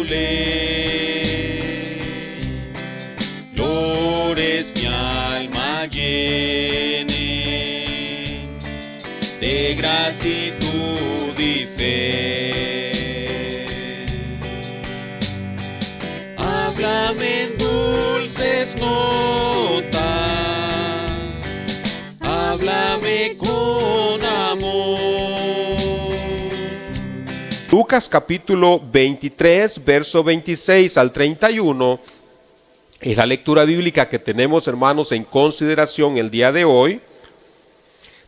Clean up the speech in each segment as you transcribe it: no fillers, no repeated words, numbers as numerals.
ley. Flores mi alma llenen de gratitud y fe. Háblame en dulces notas, háblame con amor. Lucas capítulo 23, verso 26 al 31, es la lectura bíblica que tenemos, hermanos, en consideración el día de hoy.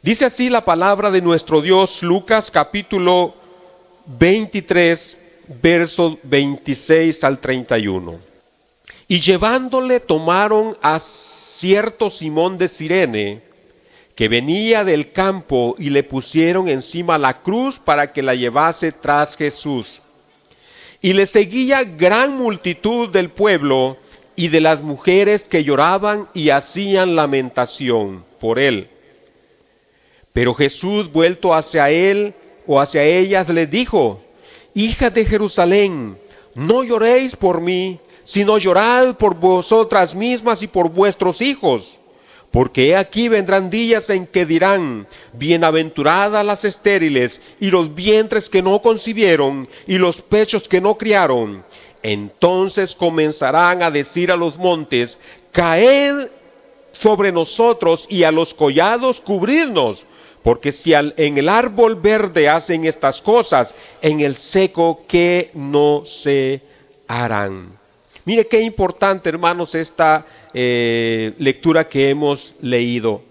Dice así la palabra de nuestro Dios, Lucas capítulo 23, verso 26 al 31. Y llevándole tomaron a cierto Simón de Cirene, que venía del campo, y le pusieron encima la cruz para que la llevase tras Jesús. Y le seguía gran multitud del pueblo y de las mujeres que lloraban y hacían lamentación por él. Pero Jesús, vuelto hacia él o hacia ellas, les dijo: Hijas de Jerusalén, no lloréis por mí, sino llorad por vosotras mismas y por vuestros hijos. Porque he aquí vendrán días en que dirán: bienaventuradas las estériles, y los vientres que no concibieron, y los pechos que no criaron. Entonces comenzarán a decir a los montes: caed sobre nosotros, y a los collados cubridnos. Porque si en el árbol verde hacen estas cosas, en el seco, ¿qué no se harán? Mire qué importante, hermanos, esta lectura que hemos leído.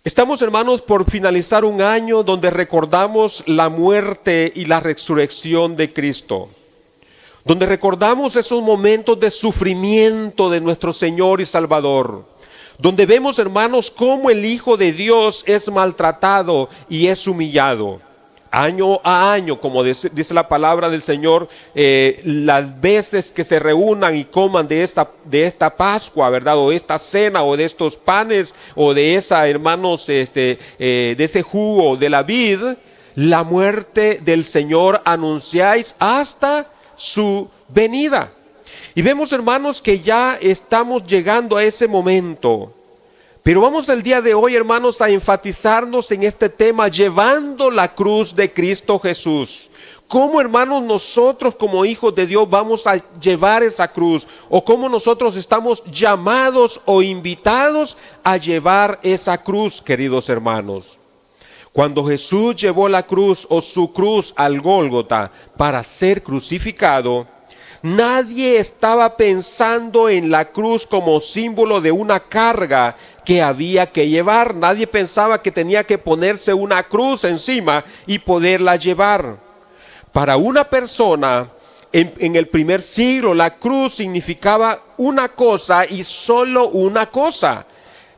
Estamos, hermanos, por finalizar un año donde recordamos la muerte y la resurrección de Cristo, donde recordamos esos momentos de sufrimiento de nuestro Señor y Salvador, donde vemos, hermanos, cómo el Hijo de Dios es maltratado y es humillado. Año a año, como dice la palabra del Señor, las veces que se reúnan y coman de esta Pascua, ¿verdad? O de esta cena, o de estos panes, o de esa, hermanos, de ese jugo de la vid, la muerte del Señor anunciáis hasta su venida. Y vemos, hermanos, que ya estamos llegando a ese momento. Pero vamos el día de hoy, hermanos, a enfatizarnos en este tema, llevando la cruz de Cristo Jesús. ¿Cómo, hermanos, nosotros como hijos de Dios vamos a llevar esa cruz? ¿O cómo nosotros estamos llamados o invitados a llevar esa cruz, queridos hermanos? Cuando Jesús llevó la cruz o su cruz al Gólgota para ser crucificado, nadie estaba pensando en la cruz como símbolo de una carga que había que llevar. Nadie pensaba que tenía que ponerse una cruz encima y poderla llevar. Para una persona en el primer siglo, la cruz significaba una cosa y solo una cosa: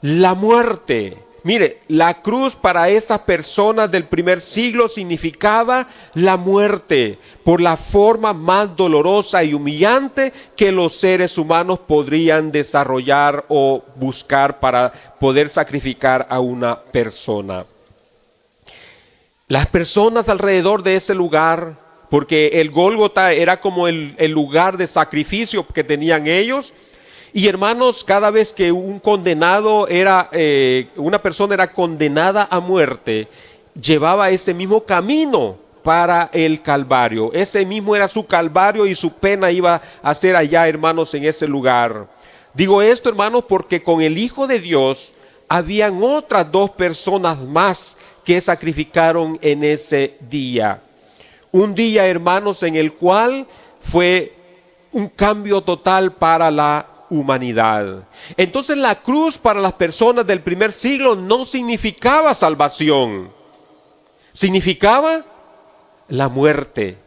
la muerte. Mire, la cruz para esas personas del primer siglo significaba la muerte, por la forma más dolorosa y humillante que los seres humanos podrían desarrollar o buscar para poder sacrificar a una persona. Las personas alrededor de ese lugar, porque el Gólgota era como el lugar de sacrificio que tenían ellos. Y hermanos, cada vez que un condenado una persona era condenada a muerte, llevaba ese mismo camino para el Calvario. Ese mismo era su Calvario y su pena iba a ser allá, hermanos, en ese lugar. Digo esto, hermanos, porque con el Hijo de Dios habían otras dos personas más que sacrificaron en ese día. Un día, hermanos, en el cual fue un cambio total para la humanidad. Entonces la cruz para las personas del primer siglo no significaba salvación, significaba la muerte.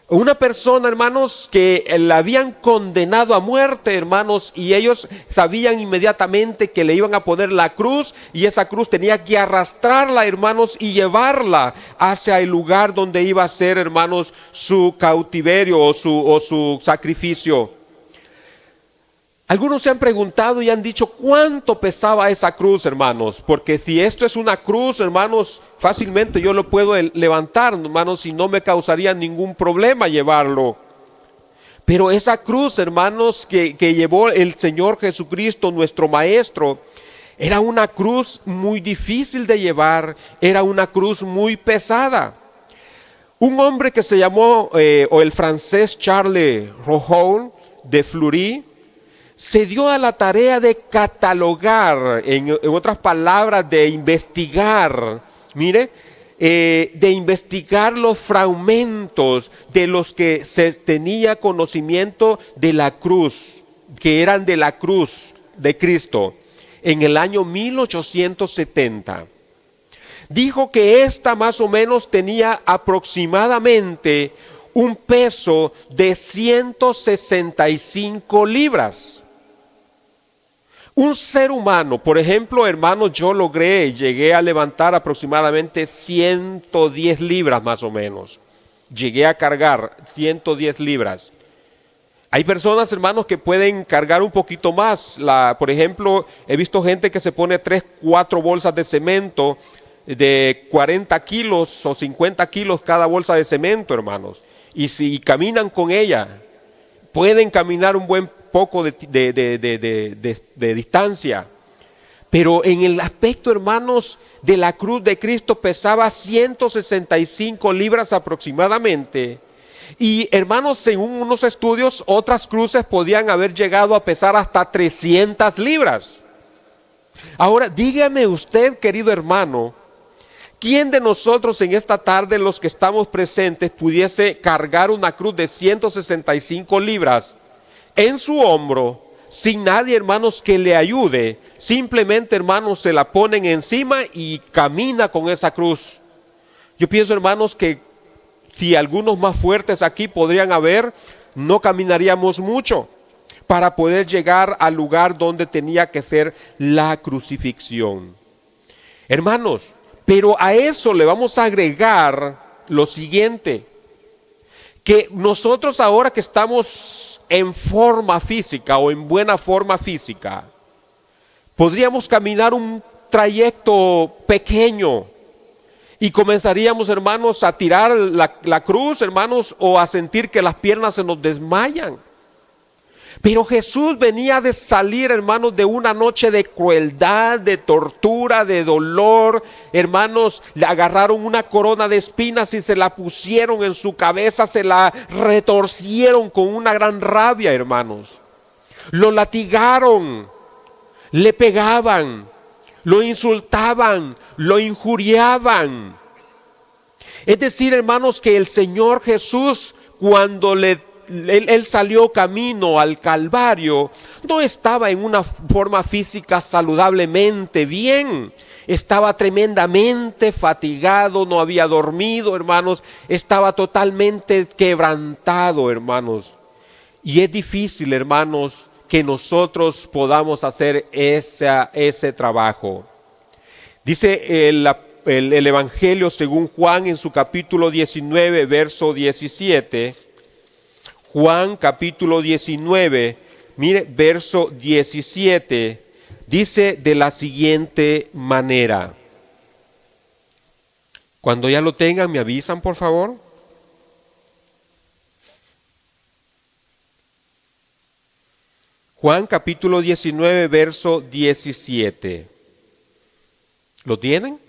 Una persona, hermanos, que la habían condenado a muerte, hermanos, y ellos sabían inmediatamente que le iban a poner la cruz, y esa cruz tenía que arrastrarla, hermanos, y llevarla hacia el lugar donde iba a ser, hermanos, su cautiverio o su sacrificio. Algunos se han preguntado y han dicho cuánto pesaba esa cruz, hermanos, porque si esto es una cruz, hermanos, fácilmente yo lo puedo levantar, hermanos, y no me causaría ningún problema llevarlo. Pero esa cruz, hermanos, que llevó el Señor Jesucristo, nuestro Maestro, era una cruz muy difícil de llevar, era una cruz muy pesada. Un hombre que se llamó, o el francés Charles Rohoul de Fleury, se dio a la tarea de catalogar, en otras palabras, de investigar, de investigar los fragmentos de los que se tenía conocimiento de la cruz, que eran de la cruz de Cristo, en el año 1870. Dijo que esta más o menos tenía aproximadamente un peso de 165 libras. Un ser humano, por ejemplo, hermanos, yo llegué a levantar aproximadamente 110 libras más o menos. Llegué a cargar 110 libras. Hay personas, hermanos, que pueden cargar un poquito más. Por ejemplo, he visto gente que se pone 3, 4 bolsas de cemento de 40 kilos o 50 kilos cada bolsa de cemento, hermanos. Y si caminan con ella, pueden caminar un buen poco de distancia. Pero en el aspecto, hermanos, de la cruz de Cristo pesaba 165 libras aproximadamente. Y hermanos, según unos estudios, otras cruces podían haber llegado a pesar hasta 300 libras. Ahora, dígame usted, querido hermano, ¿quién de nosotros en esta tarde, los que estamos presentes, pudiese cargar una cruz de 165 libras en su hombro, sin nadie, hermanos, que le ayude? Simplemente, hermanos, se la ponen encima y camina con esa cruz. Yo pienso, hermanos, que si algunos más fuertes aquí podrían haber, no caminaríamos mucho para poder llegar al lugar donde tenía que ser la crucifixión. Hermanos, pero a eso le vamos a agregar lo siguiente, que nosotros ahora que estamos en forma física o en buena forma física, podríamos caminar un trayecto pequeño y comenzaríamos, hermanos, a tirar la cruz, hermanos, o a sentir que las piernas se nos desmayan. Pero Jesús venía de salir, hermanos, de una noche de crueldad, de tortura, de dolor. Hermanos, le agarraron una corona de espinas y se la pusieron en su cabeza, se la retorcieron con una gran rabia, hermanos. Lo latigaron, le pegaban, lo insultaban, lo injuriaban. Es decir, hermanos, que el Señor Jesús, cuando Él salió camino al Calvario, no estaba en una forma física saludablemente bien. Estaba tremendamente fatigado, no había dormido, hermanos. Estaba totalmente quebrantado, hermanos. Y es difícil, hermanos, que nosotros podamos hacer ese trabajo. Dice el Evangelio según Juan en su capítulo 19, verso 17. Juan capítulo 19, mire, verso 17, dice de la siguiente manera. Cuando ya lo tengan, me avisan, por favor. Juan capítulo 19, verso 17. ¿Lo tienen?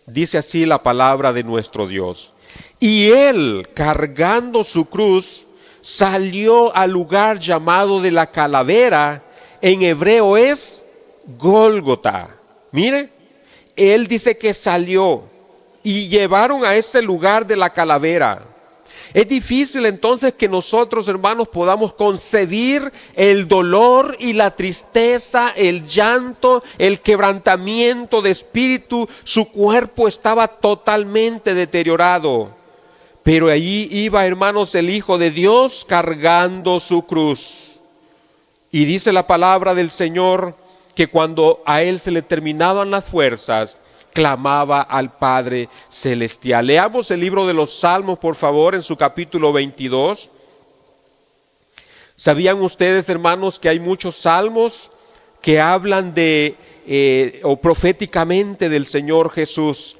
Dice así la palabra de nuestro Dios. Y él, cargando su cruz, salió al lugar llamado de la calavera, en hebreo es Gólgota. Mire, él dice que salió y llevaron a ese lugar de la calavera. Es difícil entonces que nosotros, hermanos, podamos concebir el dolor y la tristeza, el llanto, el quebrantamiento de espíritu. Su cuerpo estaba totalmente deteriorado. Pero allí iba, hermanos, el Hijo de Dios cargando su cruz. Y dice la palabra del Señor que cuando a él se le terminaban las fuerzas, clamaba al Padre Celestial. Leamos el libro de los Salmos, por favor, en su capítulo 22. ¿Sabían ustedes, hermanos, que hay muchos salmos que hablan o proféticamente del Señor Jesús?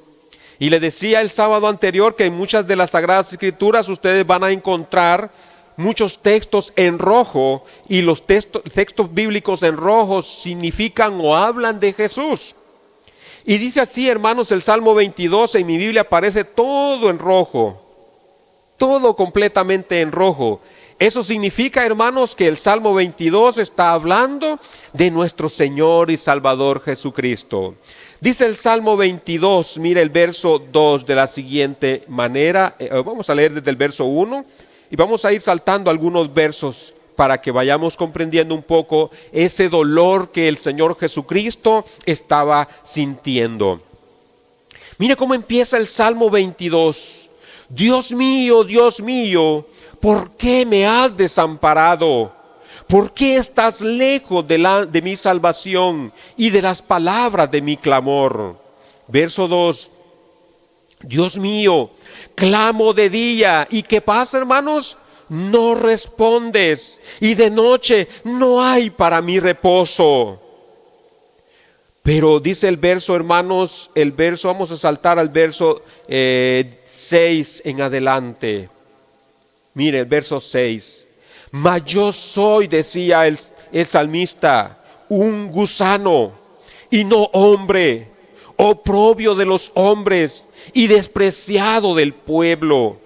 Y le decía el sábado anterior que en muchas de las Sagradas Escrituras ustedes van a encontrar muchos textos en rojo, y los textos bíblicos en rojo significan o hablan de Jesús. Y dice así, hermanos, el Salmo 22, en mi Biblia aparece todo en rojo, todo completamente en rojo. Eso significa, hermanos, que el Salmo 22 está hablando de nuestro Señor y Salvador Jesucristo. Dice el Salmo 22, mire el verso 2 de la siguiente manera. Vamos a leer desde el verso 1 y vamos a ir saltando algunos versos para que vayamos comprendiendo un poco ese dolor que el Señor Jesucristo estaba sintiendo. Mire cómo empieza el Salmo 22. Dios mío, ¿por qué me has desamparado? ¿Por qué estás lejos de mi salvación y de las palabras de mi clamor? Verso 2. Dios mío, clamo de día. ¿Y qué pasa, hermanos? No respondes, y de noche no hay para mí reposo. Pero dice el verso, hermanos, vamos a saltar al verso 6 en adelante. Mire el verso 6. Mas yo soy, decía el salmista, un gusano y no hombre, oprobio de los hombres y despreciado del pueblo.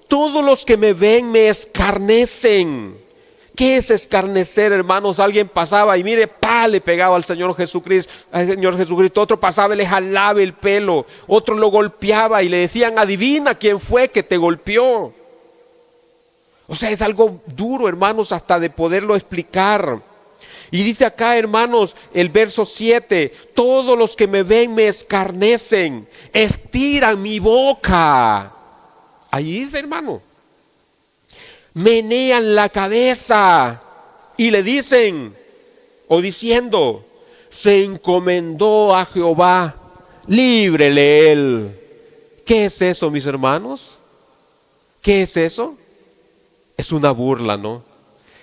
Todos los que me ven me escarnecen. ¿Qué es escarnecer, hermanos? Alguien pasaba y mire, le pegaba al Señor Jesucristo. Otro pasaba y le jalaba el pelo. Otro lo golpeaba y le decían, adivina quién fue que te golpeó. O sea, es algo duro, hermanos, hasta de poderlo explicar. Y dice acá, hermanos, el verso 7, todos los que me ven me escarnecen, estiran mi boca. Ahí dice, hermano, menean la cabeza y le dicen, o diciendo, se encomendó a Jehová, líbrele él. ¿Qué es eso, mis hermanos? ¿Qué es eso? Es una burla, ¿no?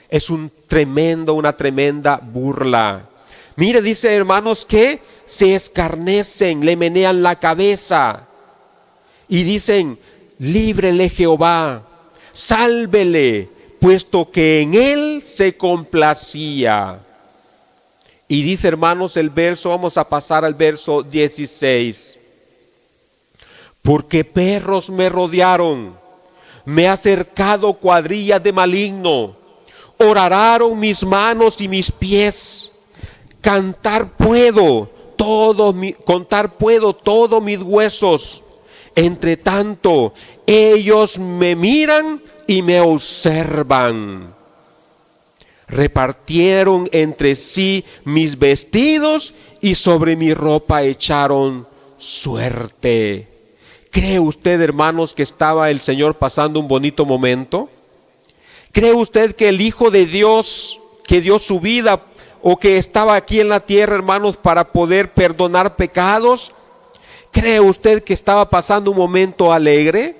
Es una tremenda burla. Mire, dice, hermanos, que se escarnecen, le menean la cabeza y dicen, líbrele Jehová, sálvele, puesto que en él se complacía. Y dice, hermanos, el verso, vamos a pasar al verso 16. Porque perros me rodearon, me ha cercado cuadrilla de maligno, oraron mis manos y mis pies, contar puedo todos mis huesos. Entre tanto, ellos me miran y me observan. Repartieron entre sí mis vestidos y sobre mi ropa echaron suerte. ¿Cree usted, hermanos, que estaba el Señor pasando un bonito momento? ¿Cree usted que el Hijo de Dios, que dio su vida o que estaba aquí en la tierra, hermanos, para poder perdonar pecados? ¿Cree usted que estaba pasando un momento alegre?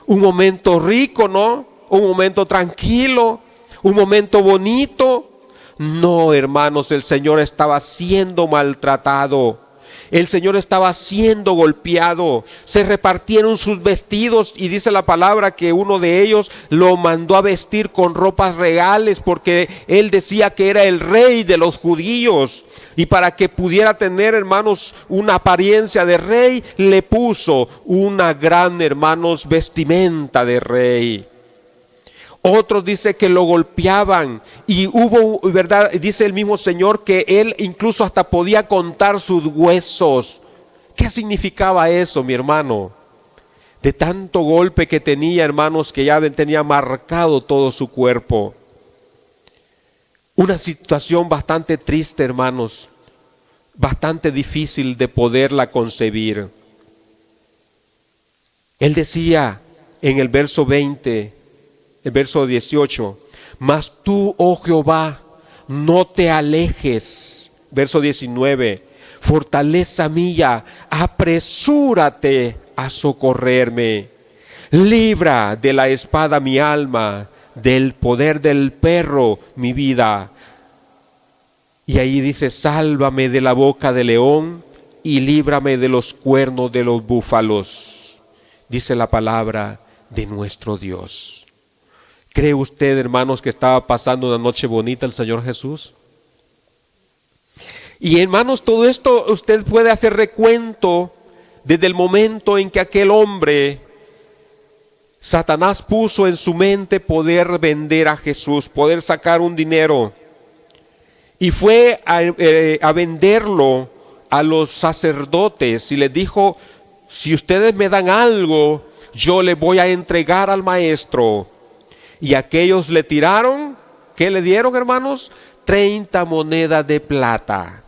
¿Un momento rico, no? ¿Un momento tranquilo? ¿Un momento bonito? No, hermanos, el Señor estaba siendo maltratado. El Señor estaba siendo golpeado. Se repartieron sus vestidos y dice la palabra que uno de ellos lo mandó a vestir con ropas reales porque él decía que era el rey de los judíos. Y para que pudiera tener, hermanos, una apariencia de rey, le puso una gran, hermanos, vestimenta de rey. Otros dice que lo golpeaban y hubo, ¿verdad? Dice el mismo Señor que él incluso hasta podía contar sus huesos. ¿Qué significaba eso, mi hermano? De tanto golpe que tenía, hermanos, que ya tenía marcado todo su cuerpo. Una situación bastante triste, hermanos, bastante difícil de poderla concebir. Él decía en el verso 20, el verso 18, mas tú, oh Jehová, no te alejes. Verso 19, fortaleza mía, apresúrate a socorrerme. Libra de la espada mi alma, del poder del perro mi vida. Y ahí dice, sálvame de la boca del león y líbrame de los cuernos de los búfalos. Dice la palabra de nuestro Dios. ¿Cree usted, hermanos, que estaba pasando una noche bonita el Señor Jesús? Y hermanos, todo esto usted puede hacer recuento desde el momento en que aquel hombre, Satanás puso en su mente poder vender a Jesús, poder sacar un dinero. Y fue a venderlo a los sacerdotes y les dijo, si ustedes me dan algo, yo le voy a entregar al maestro. Y aquellos le tiraron, ¿qué le dieron, hermanos? 30 monedas de plata.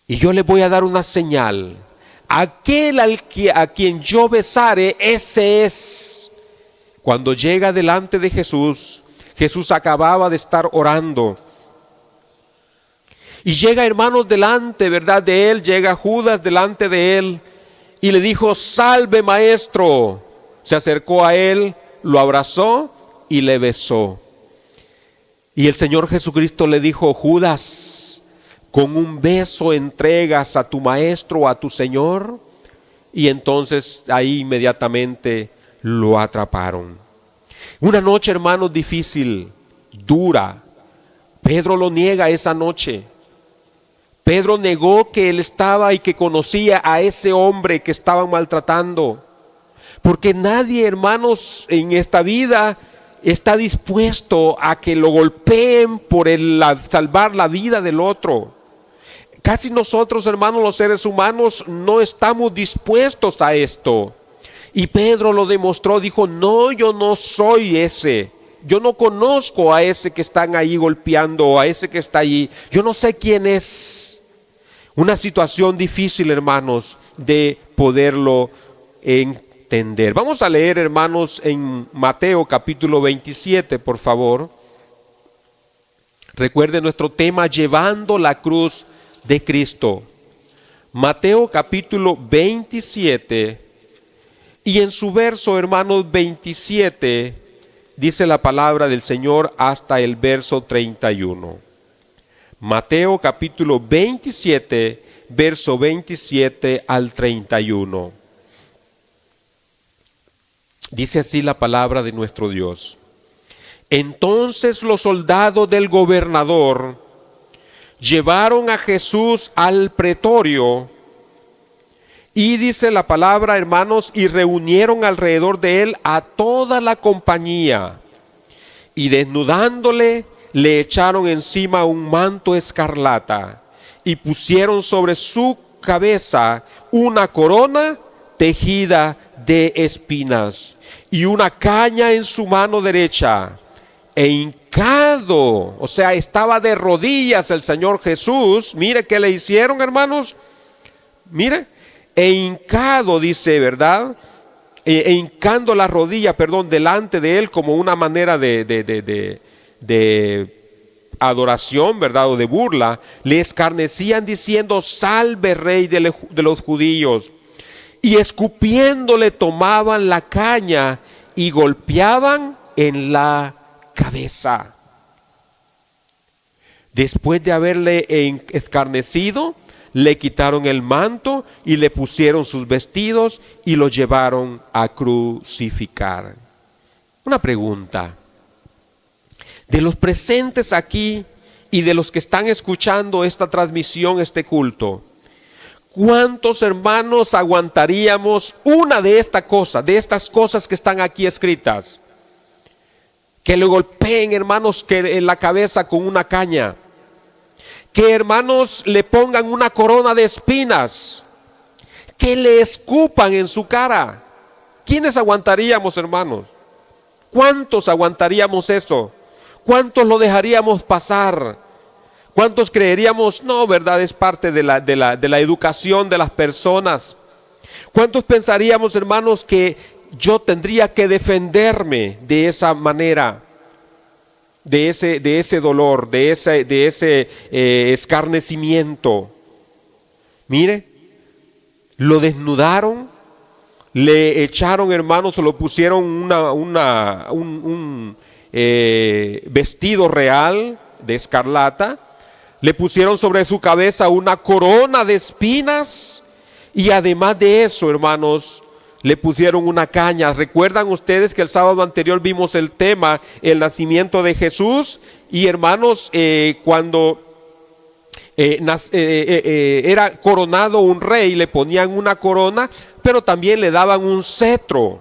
Y yo le voy a dar una señal. Aquel a quien yo besare, ese es. Cuando llega delante de Jesús, Jesús acababa de estar orando. Y llega, hermanos, delante, ¿verdad? De él, llega Judas delante de él y le dijo, salve, maestro. Se acercó a él, lo abrazó y le besó. Y el Señor Jesucristo le dijo, Judas, ¿con un beso entregas a tu maestro, a tu Señor? Y entonces ahí inmediatamente lo atraparon. Una noche, hermanos, difícil, dura. Pedro lo niega esa noche. Pedro negó que él estaba y que conocía a ese hombre que estaban maltratando. Porque nadie, hermanos, en esta vida está dispuesto a que lo golpeen por salvar la vida del otro. Casi nosotros, hermanos, los seres humanos, no estamos dispuestos a esto. Y Pedro lo demostró, dijo, no, yo no soy ese. Yo no conozco a ese que están ahí golpeando, a ese que está allí. Yo no sé quién es. Una situación difícil, hermanos, de poderlo entender. Vamos a leer, hermanos, en Mateo capítulo 27, por favor. Recuerden nuestro tema, llevando la cruz de Cristo. Mateo capítulo 27, y en su verso, hermanos, 27, dice la palabra del Señor hasta el verso 31. Mateo capítulo 27, verso 27 al 31. Dice así la palabra de nuestro Dios. Entonces los soldados del gobernador llevaron a Jesús al pretorio y dice la palabra, hermanos, y reunieron alrededor de él a toda la compañía y desnudándole le echaron encima un manto escarlata y pusieron sobre su cabeza una corona tejida de espinas y una caña en su mano derecha. E hincado, o sea, estaba de rodillas el Señor Jesús. Mire qué le hicieron, hermanos. Mire, e hincado, dice, ¿verdad? Hincando la rodilla, delante de él como una manera de adoración, ¿verdad? O de burla, le escarnecían diciendo, salve rey de los judíos. Y escupiéndole tomaban la caña y golpeaban en la cabeza. Después de haberle escarnecido, le quitaron el manto y le pusieron sus vestidos y lo llevaron a crucificar. Una pregunta. De los presentes aquí y de los que están escuchando esta transmisión, este culto, ¿cuántos hermanos aguantaríamos una de estas cosas que están aquí escritas? Que le golpeen, hermanos, que en la cabeza con una caña. Que, hermanos, le pongan una corona de espinas. Que le escupan en su cara. ¿Quiénes aguantaríamos, hermanos? ¿Cuántos aguantaríamos eso? ¿Cuántos lo dejaríamos pasar? ¿Cuántos creeríamos, no, verdad, es parte de la educación de las personas? ¿Cuántos pensaríamos, hermanos, que yo tendría que defenderme de esa manera, de ese dolor, de ese escarnecimiento? Mire, lo desnudaron, le echaron, hermanos, lo pusieron un vestido real de escarlata, le pusieron sobre su cabeza una corona de espinas y además de eso, hermanos, le pusieron una caña. ¿Recuerdan ustedes que el sábado anterior vimos el tema, el nacimiento de Jesús? Y hermanos, cuando era coronado un rey, le ponían una corona, pero también le daban un cetro.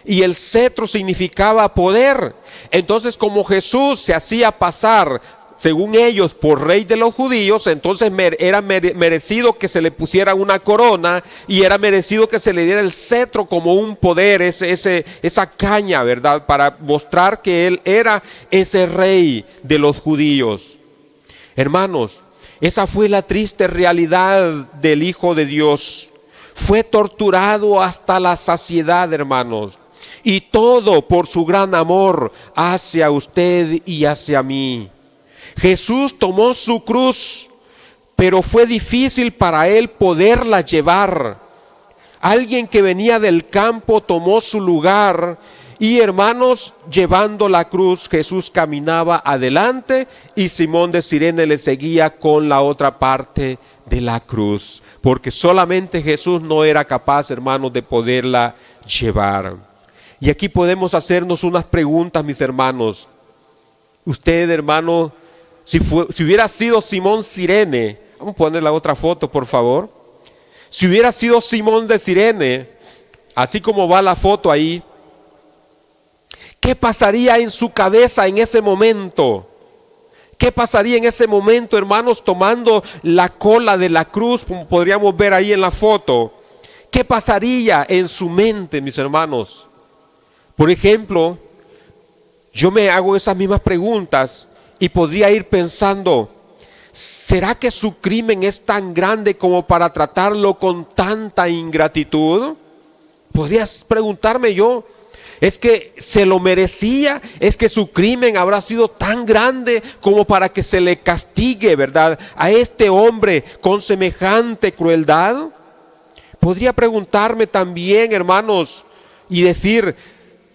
Y el cetro significaba poder. Entonces, como Jesús se hacía pasar, según ellos, por rey de los judíos, entonces era merecido que se le pusiera una corona y era merecido que se le diera el cetro como un poder, esa caña, ¿verdad? Para mostrar que él era ese rey de los judíos. Hermanos, esa fue la triste realidad del Hijo de Dios. Fue torturado hasta la saciedad, hermanos. Y todo por su gran amor hacia usted y hacia mí. Jesús tomó su cruz, pero fue difícil para él poderla llevar. Alguien que venía del campo tomó su lugar y, hermanos, llevando la cruz, Jesús caminaba adelante y Simón de Cirene le seguía con la otra parte de la cruz, porque solamente Jesús no era capaz, hermanos, de poderla llevar. Y aquí podemos hacernos unas preguntas, mis hermanos. Usted, hermano, si hubiera sido Simón Cirene, vamos a poner la otra foto, por favor. Si hubiera sido Simón de Cirene, así como va la foto ahí, ¿qué pasaría en su cabeza en ese momento? ¿Qué pasaría en ese momento, hermanos, tomando la cola de la cruz, como podríamos ver ahí en la foto? ¿Qué pasaría en su mente, mis hermanos? Por ejemplo, yo me hago esas mismas preguntas y podría ir pensando, ¿será que su crimen es tan grande como para tratarlo con tanta ingratitud? Podría preguntarme yo, ¿es que se lo merecía? ¿Es que su crimen habrá sido tan grande como para que se le castigue, ¿verdad?, a este hombre con semejante crueldad? Podría preguntarme también, hermanos, y decir,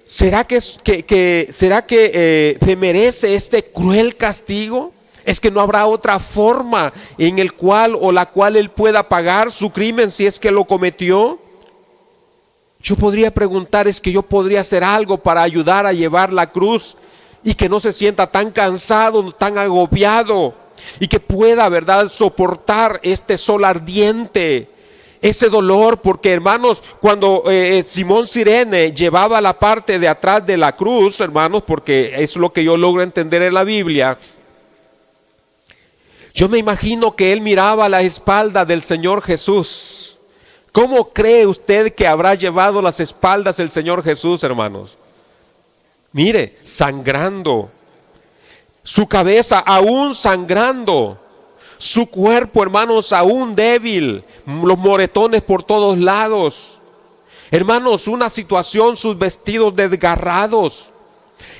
¿será que se merece este cruel castigo? ¿Es que no habrá otra forma en el cual o la cual él pueda pagar su crimen si es que lo cometió? Yo podría preguntar, ¿es que yo podría hacer algo para ayudar a llevar la cruz y que no se sienta tan cansado, tan agobiado y que pueda, ¿verdad?, soportar este sol ardiente? Ese dolor, porque hermanos, cuando Simón Cirene llevaba la parte de atrás de la cruz, hermanos, porque es lo que yo logro entender en la Biblia, yo me imagino que él miraba la espalda del Señor Jesús. ¿Cómo cree usted que habrá llevado las espaldas el Señor Jesús, hermanos? Mire, sangrando, su cabeza aún sangrando, su cuerpo, hermanos, aún débil, los moretones por todos lados. Hermanos, una situación, sus vestidos desgarrados.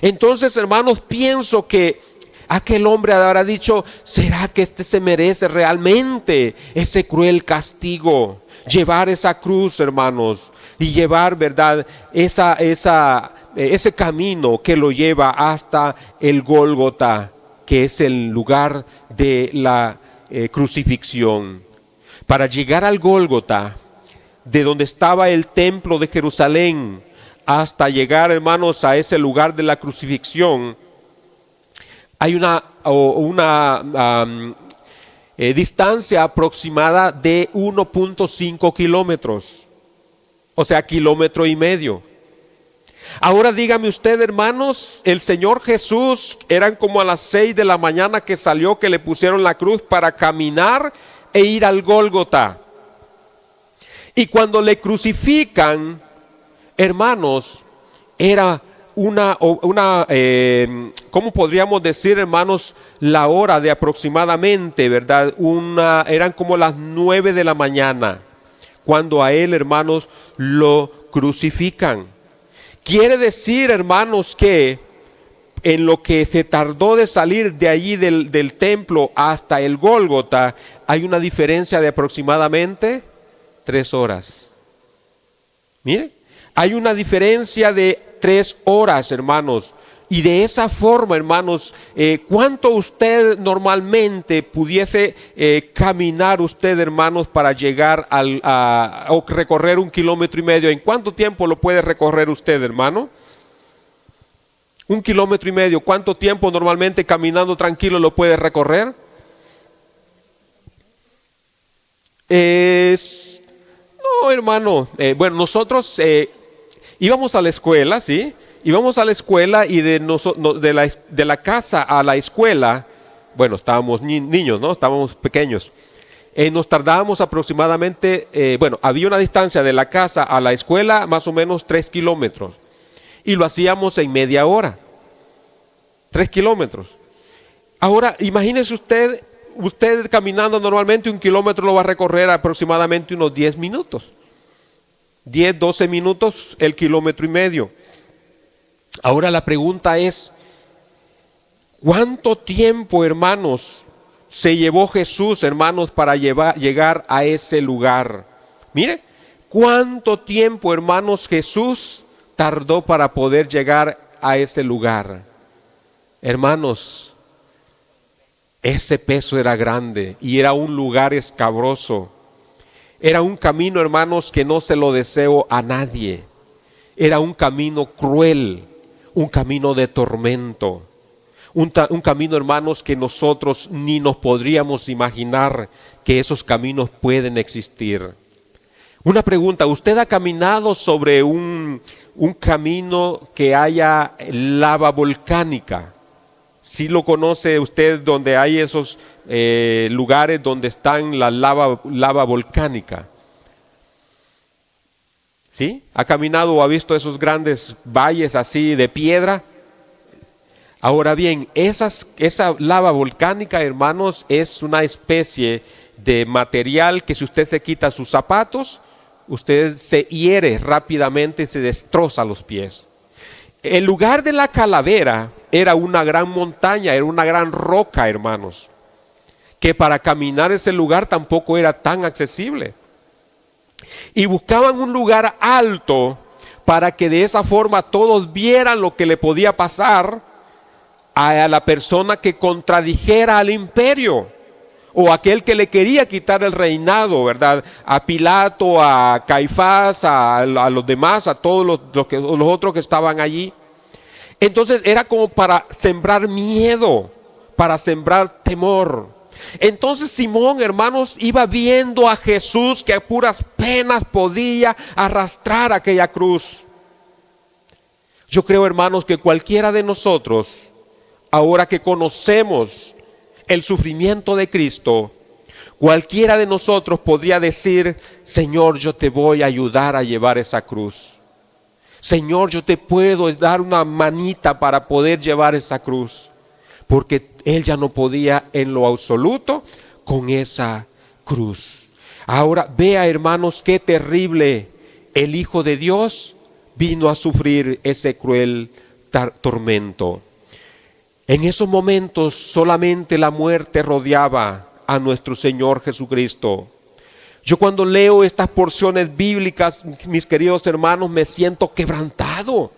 Entonces, hermanos, pienso que aquel hombre habrá dicho, ¿será que este se merece realmente ese cruel castigo? Llevar esa cruz, hermanos, y llevar, ¿verdad?, ese camino que lo lleva hasta el Gólgota, que es el lugar de la crucifixión. Para llegar al Gólgota, de donde estaba el templo de Jerusalén, hasta llegar, hermanos, a ese lugar de la crucifixión, hay una distancia aproximada de 1.5 kilómetros, o sea, 1,5 kilómetros. Ahora dígame usted, hermanos, el Señor Jesús, eran como a las 6 de la mañana que salió, que le pusieron la cruz para caminar e ir al Gólgota. Y cuando le crucifican, hermanos, era ¿cómo podríamos decir, hermanos, la hora de aproximadamente, ¿verdad? Eran como las 9 de la mañana, cuando a él, hermanos, lo crucifican. Quiere decir, hermanos, que en lo que se tardó de salir de allí del templo hasta el Gólgota, hay una diferencia de aproximadamente 3 horas. Mire, hay una diferencia de 3 horas, hermanos. Y de esa forma, hermanos, ¿cuánto usted normalmente pudiese caminar usted, hermanos, para llegar o recorrer 1,5 kilómetros? ¿En cuánto tiempo lo puede recorrer usted, hermano? 1,5 kilómetros. ¿Cuánto tiempo normalmente caminando tranquilo lo puede recorrer? No, hermano. Bueno, nosotros íbamos a la escuela, ¿sí? Íbamos a la escuela y de la casa a la escuela, bueno, estábamos niños, ¿no? Estábamos pequeños. Nos tardábamos aproximadamente, había una distancia de la casa a la escuela más o menos 3 kilómetros. Y lo hacíamos en media hora. 3 kilómetros. Ahora, imagínese usted caminando normalmente 1 kilómetro lo va a recorrer aproximadamente unos 10 minutos. 10, 12 minutos el 1,5 kilómetros. Ahora la pregunta es, ¿cuánto tiempo, hermanos, se llevó Jesús, hermanos, para llegar a ese lugar? Mire, ¿cuánto tiempo, hermanos, Jesús tardó para poder llegar a ese lugar? Hermanos, ese peso era grande y era un lugar escabroso. Era un camino, hermanos, que no se lo deseo a nadie. Era un camino cruel. Un camino de tormento, un camino, hermanos, que nosotros ni nos podríamos imaginar que esos caminos pueden existir. Una pregunta, ¿usted ha caminado sobre un camino que haya lava volcánica? ¿Sí lo conoce usted, donde hay esos lugares donde están la lava volcánica? ¿Sí? ¿Ha caminado o ha visto esos grandes valles así de piedra? Ahora bien, esa lava volcánica, hermanos, es una especie de material que si usted se quita sus zapatos, usted se hiere rápidamente y se destroza los pies. El lugar de la calavera era una gran montaña, era una gran roca, hermanos, que para caminar ese lugar tampoco era tan accesible. Y buscaban un lugar alto para que de esa forma todos vieran lo que le podía pasar a la persona que contradijera al imperio o aquel que le quería quitar el reinado, ¿verdad? A Pilato, a Caifás, a los demás, a todos los otros que estaban allí. Entonces era como para sembrar miedo, para sembrar temor. Entonces Simón, hermanos, iba viendo a Jesús que a puras penas podía arrastrar aquella cruz. Yo creo, hermanos, que cualquiera de nosotros, ahora que conocemos el sufrimiento de Cristo, cualquiera de nosotros podría decir, Señor, yo te voy a ayudar a llevar esa cruz. Señor, yo te puedo dar una manita para poder llevar esa cruz. Porque él ya no podía en lo absoluto con esa cruz. Ahora vea, hermanos, qué terrible. El Hijo de Dios vino a sufrir ese cruel tormento. En esos momentos solamente la muerte rodeaba a nuestro Señor Jesucristo. Yo cuando leo estas porciones bíblicas, mis queridos hermanos, me siento quebrantado,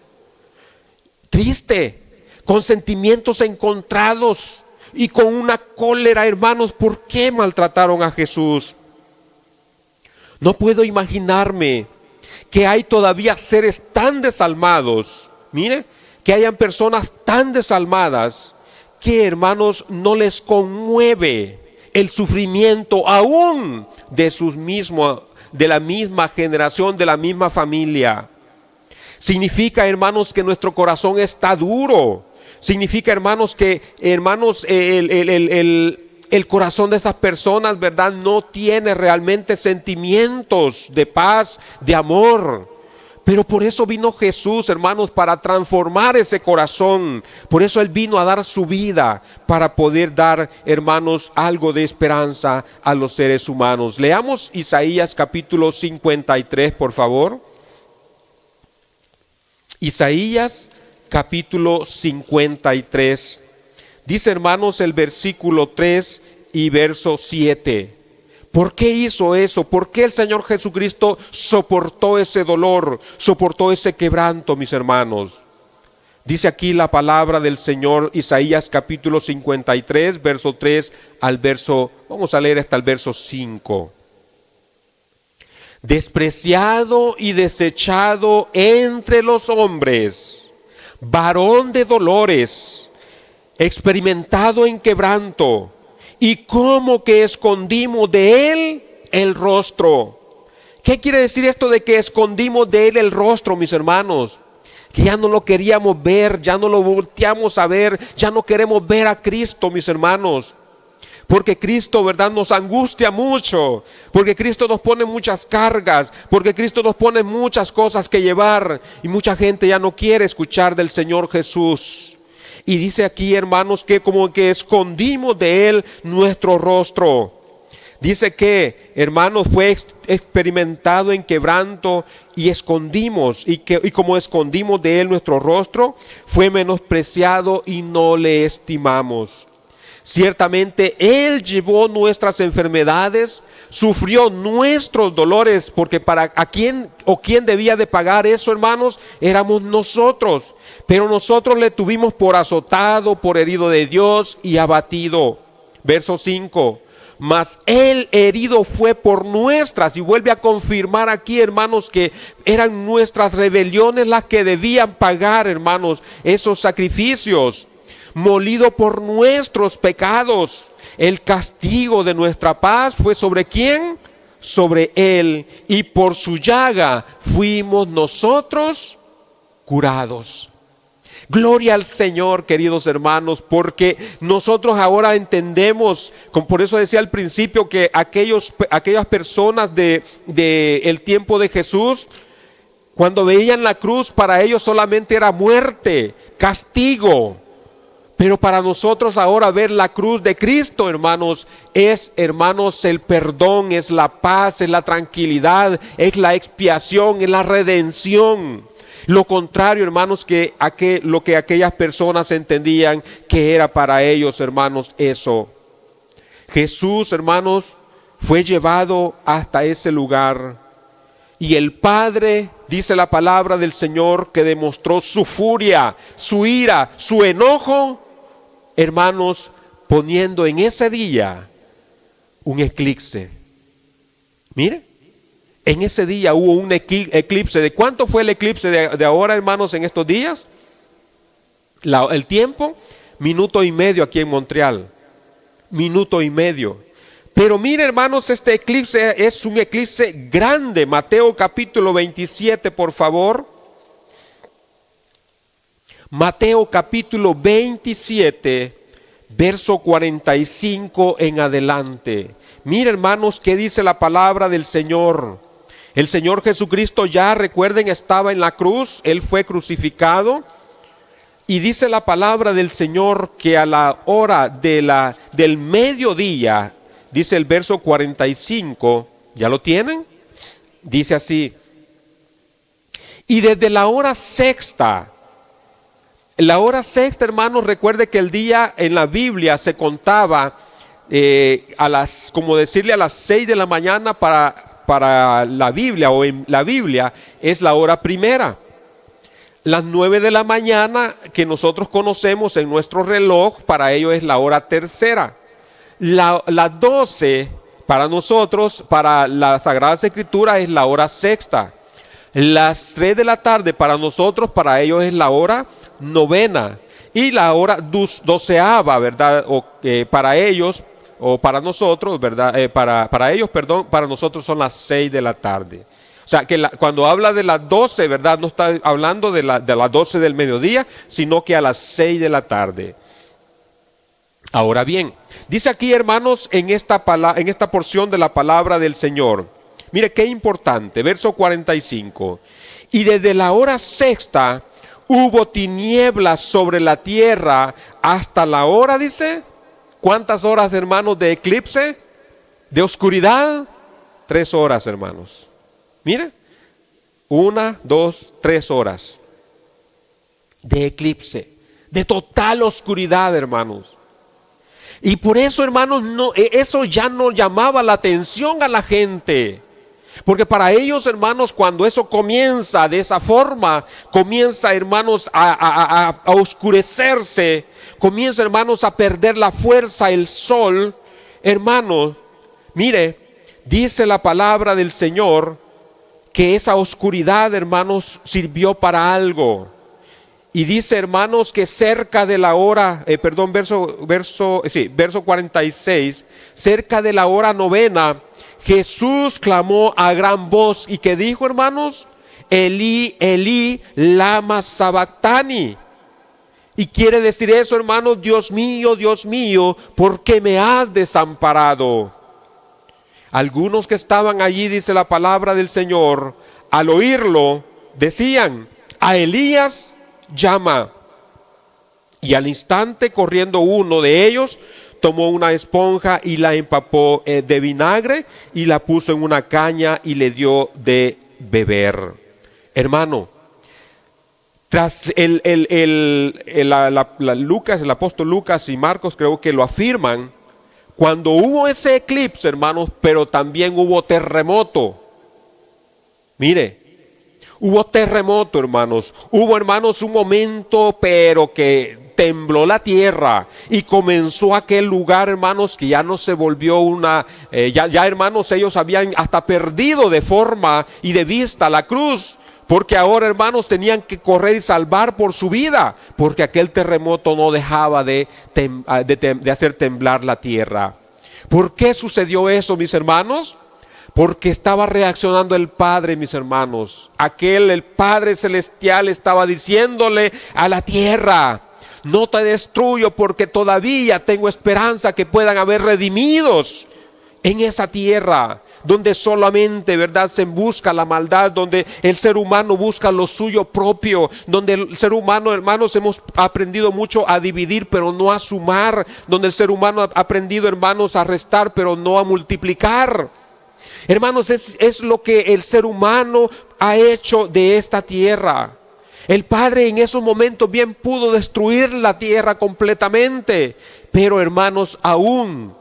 triste, con sentimientos encontrados y con una cólera, hermanos. ¿Por qué maltrataron a Jesús? No puedo imaginarme que hay todavía seres tan desalmados, mire, que hayan personas tan desalmadas que, hermanos, no les conmueve el sufrimiento aún de la misma generación, de la misma familia. Significa, hermanos, que nuestro corazón está duro. Significa, hermanos, que el corazón de esas personas, ¿verdad?, no tiene realmente sentimientos de paz, de amor. Pero por eso vino Jesús, hermanos, para transformar ese corazón. Por eso Él vino a dar su vida, para poder dar, hermanos, algo de esperanza a los seres humanos. Leamos Isaías capítulo 53, por favor. Isaías capítulo 53. Dice, hermanos, el versículo 3 y verso 7. ¿Por qué hizo eso? ¿Por qué el Señor Jesucristo soportó ese dolor, soportó ese quebranto, mis hermanos? Dice aquí la palabra del Señor, Isaías capítulo 53, verso 3 al verso, vamos a leer hasta el verso 5. Despreciado y desechado entre los hombres, varón de dolores, experimentado en quebranto, y como que escondimos de él el rostro. ¿Qué quiere decir esto de que escondimos de él el rostro, mis hermanos? Que ya no lo queríamos ver, ya no lo volteamos a ver, ya no queremos ver a Cristo, mis hermanos. Porque Cristo, ¿verdad?, nos angustia mucho, porque Cristo nos pone muchas cargas, porque Cristo nos pone muchas cosas que llevar, y mucha gente ya no quiere escuchar del Señor Jesús. Y dice aquí, hermanos, que como que escondimos de él nuestro rostro. Dice que, hermanos, fue experimentado en quebranto y escondimos, y como escondimos de él nuestro rostro, fue menospreciado y no le estimamos. Ciertamente él llevó nuestras enfermedades, sufrió nuestros dolores, porque quién debía de pagar eso, hermanos, éramos nosotros. Pero nosotros le tuvimos por azotado, por herido de Dios y abatido. Verso 5. Mas él herido fue por nuestras, y vuelve a confirmar aquí, hermanos, que eran nuestras rebeliones las que debían pagar, hermanos, esos sacrificios. Molido por nuestros pecados, el castigo de nuestra paz fue ¿sobre quién? Sobre él, y por su llaga fuimos nosotros curados. Gloria al Señor, queridos hermanos, porque nosotros ahora entendemos, por eso decía al principio que aquellas personas del tiempo de Jesús, cuando veían la cruz, para ellos solamente era muerte, castigo. Pero para nosotros ahora ver la cruz de Cristo, hermanos, es, hermanos, el perdón, es la paz, es la tranquilidad, es la expiación, es la redención. Lo contrario, hermanos, lo que aquellas personas entendían que era para ellos, hermanos, eso. Jesús, hermanos, fue llevado hasta ese lugar. Y el Padre, dice la palabra del Señor, que demostró su furia, su ira, su enojo, hermanos, poniendo en ese día un eclipse. Mire, en ese día hubo un eclipse. ¿De cuánto fue el eclipse de ahora, hermanos, en estos días? El tiempo, 1.5 minutos aquí en Montreal. 1.5 minutos. Pero mire, hermanos, este eclipse es un eclipse grande. Mateo capítulo 27, por favor. Mateo capítulo 27, verso 45 en adelante. Mire, hermanos, qué dice la palabra del Señor. El Señor Jesucristo, ya recuerden, estaba en la cruz, Él fue crucificado. Y dice la palabra del Señor que a la hora del mediodía, dice el verso 45, ¿ya lo tienen? Dice así: y desde la hora sexta, hermanos, recuerde que el día en la Biblia se contaba como decirle a las 6 de la mañana para la Biblia, o en la Biblia es la hora primera. Las 9 de la mañana que nosotros conocemos en nuestro reloj, para ellos es la hora tercera. Las 12 para nosotros, para las Sagradas Escrituras, es la hora sexta. Las 3 de la tarde para nosotros, para ellos es la hora novena. Y la hora doceava, ¿verdad? Para ellos, o para nosotros, ¿verdad? Para ellos, perdón, para nosotros son las 6 de la tarde. O sea, que cuando habla de las 12, ¿verdad? No está hablando de las 12 del mediodía, sino que a las 6 de la tarde. Ahora bien, dice aquí, hermanos, en esta porción de la palabra del Señor, mire qué importante, verso 45. Y desde la hora sexta hubo tinieblas sobre la tierra hasta la hora, dice. ¿Cuántas horas, hermanos, de eclipse? ¿De oscuridad? 3 horas, hermanos. Mire, 1, 2, 3 horas de eclipse, de total oscuridad, hermanos. Y por eso, hermanos, eso ya no llamaba la atención a la gente. Porque para ellos, hermanos, cuando eso comienza de esa forma, comienza, hermanos, a oscurecerse, comienza, hermanos, a perder la fuerza el sol, hermanos, mire, dice la palabra del Señor que esa oscuridad, hermanos, sirvió para algo. Y dice, hermanos, que cerca de la hora, verso 46, cerca de la hora novena, Jesús clamó a gran voz y que dijo, hermanos, Elí, Elí, lama sabactani. Y quiere decir eso, hermanos, Dios mío, ¿por qué me has desamparado? Algunos que estaban allí, dice la palabra del Señor, al oírlo, decían, a Elías llama. Y al instante, corriendo uno de ellos, tomó una esponja y la empapó de vinagre y la puso en una caña y le dio de beber. Hermano, tras el apóstol Lucas y Marcos creo que lo afirman, cuando hubo ese eclipse, hermanos, pero también hubo terremoto. Mire, hubo terremoto, hermanos. Hubo, hermanos, un momento, pero que tembló la tierra y comenzó aquel lugar, hermanos, que ya no se volvió ya, hermanos, ellos habían hasta perdido de forma y de vista la cruz, porque ahora, hermanos, tenían que correr y salvar por su vida, porque aquel terremoto no dejaba de hacer temblar la tierra. ¿Por qué sucedió eso, mis hermanos? Porque estaba reaccionando el Padre, mis hermanos. El Padre Celestial estaba diciéndole a la tierra, no te destruyo porque todavía tengo esperanza que puedan haber redimidos en esa tierra, donde solamente, ¿verdad?, se busca la maldad, donde el ser humano busca lo suyo propio, donde el ser humano, hermanos, hemos aprendido mucho a dividir, pero no a sumar, donde el ser humano ha aprendido, hermanos, a restar, pero no a multiplicar. Hermanos, es lo que el ser humano ha hecho de esta tierra. El Padre en esos momentos bien pudo destruir la tierra completamente, pero, hermanos, aún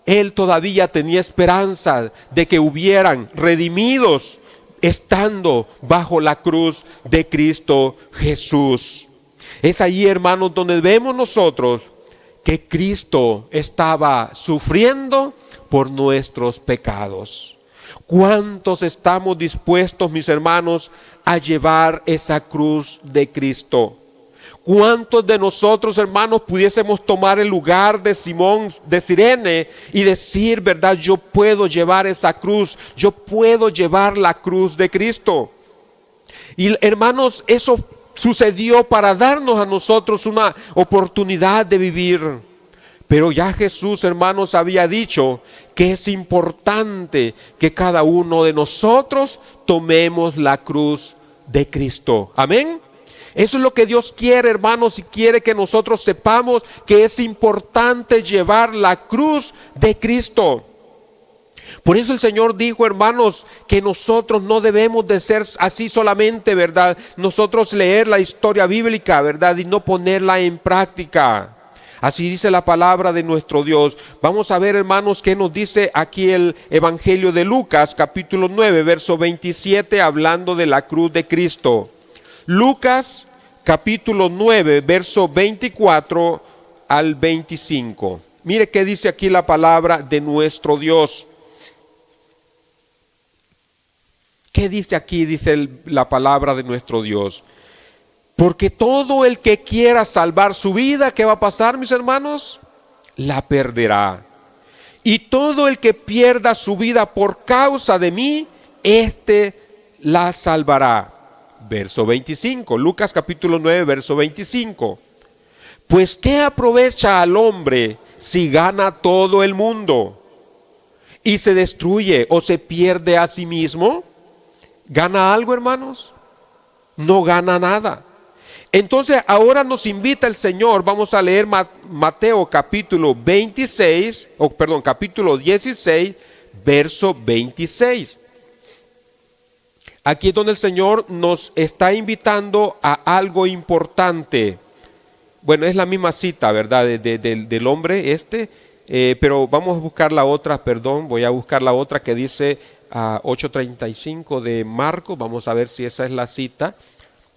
Él todavía tenía esperanza de que hubieran redimidos estando bajo la cruz de Cristo Jesús. Es allí, hermanos, donde vemos nosotros que Cristo estaba sufriendo por nuestros pecados. ¿Cuántos estamos dispuestos, mis hermanos, a llevar esa cruz de Cristo? ¿Cuántos de nosotros, hermanos, pudiésemos tomar el lugar de Simón de Cirene y decir, verdad, yo puedo llevar esa cruz, yo puedo llevar la cruz de Cristo? Y, hermanos, eso sucedió para darnos a nosotros una oportunidad de vivir. Pero ya Jesús, hermanos, había dicho que es importante que cada uno de nosotros tomemos la cruz de Cristo. Amén. Eso es lo que Dios quiere, hermanos, y quiere que nosotros sepamos que es importante llevar la cruz de Cristo. Por eso el Señor dijo, hermanos, que nosotros no debemos de ser así solamente, ¿verdad? Nosotros leer la historia bíblica, ¿verdad? Y no ponerla en práctica. Así dice la palabra de nuestro Dios. Vamos a ver, hermanos, qué nos dice aquí el Evangelio de Lucas, capítulo 9, verso 27, hablando de la cruz de Cristo. Lucas, capítulo 9, verso 24 al 25. Mire qué dice aquí la palabra de nuestro Dios. ¿Qué dice aquí? Dice la palabra de nuestro Dios. Porque todo el que quiera salvar su vida, ¿qué va a pasar, mis hermanos? La perderá. Y todo el que pierda su vida por causa de mí, la salvará. Verso 25, Lucas capítulo 9, verso 25. Pues ¿qué aprovecha al hombre si gana todo el mundo y se destruye o se pierde a sí mismo? ¿Gana algo, hermanos? No gana nada. Entonces ahora nos invita el Señor, vamos a leer Mateo capítulo 16, verso 26. Aquí es donde el Señor nos está invitando a algo importante. Bueno, es la misma cita, ¿verdad? Del hombre pero vamos a buscar la otra, voy a buscar la otra que dice 8:35 de Marcos. Vamos a ver si esa es la cita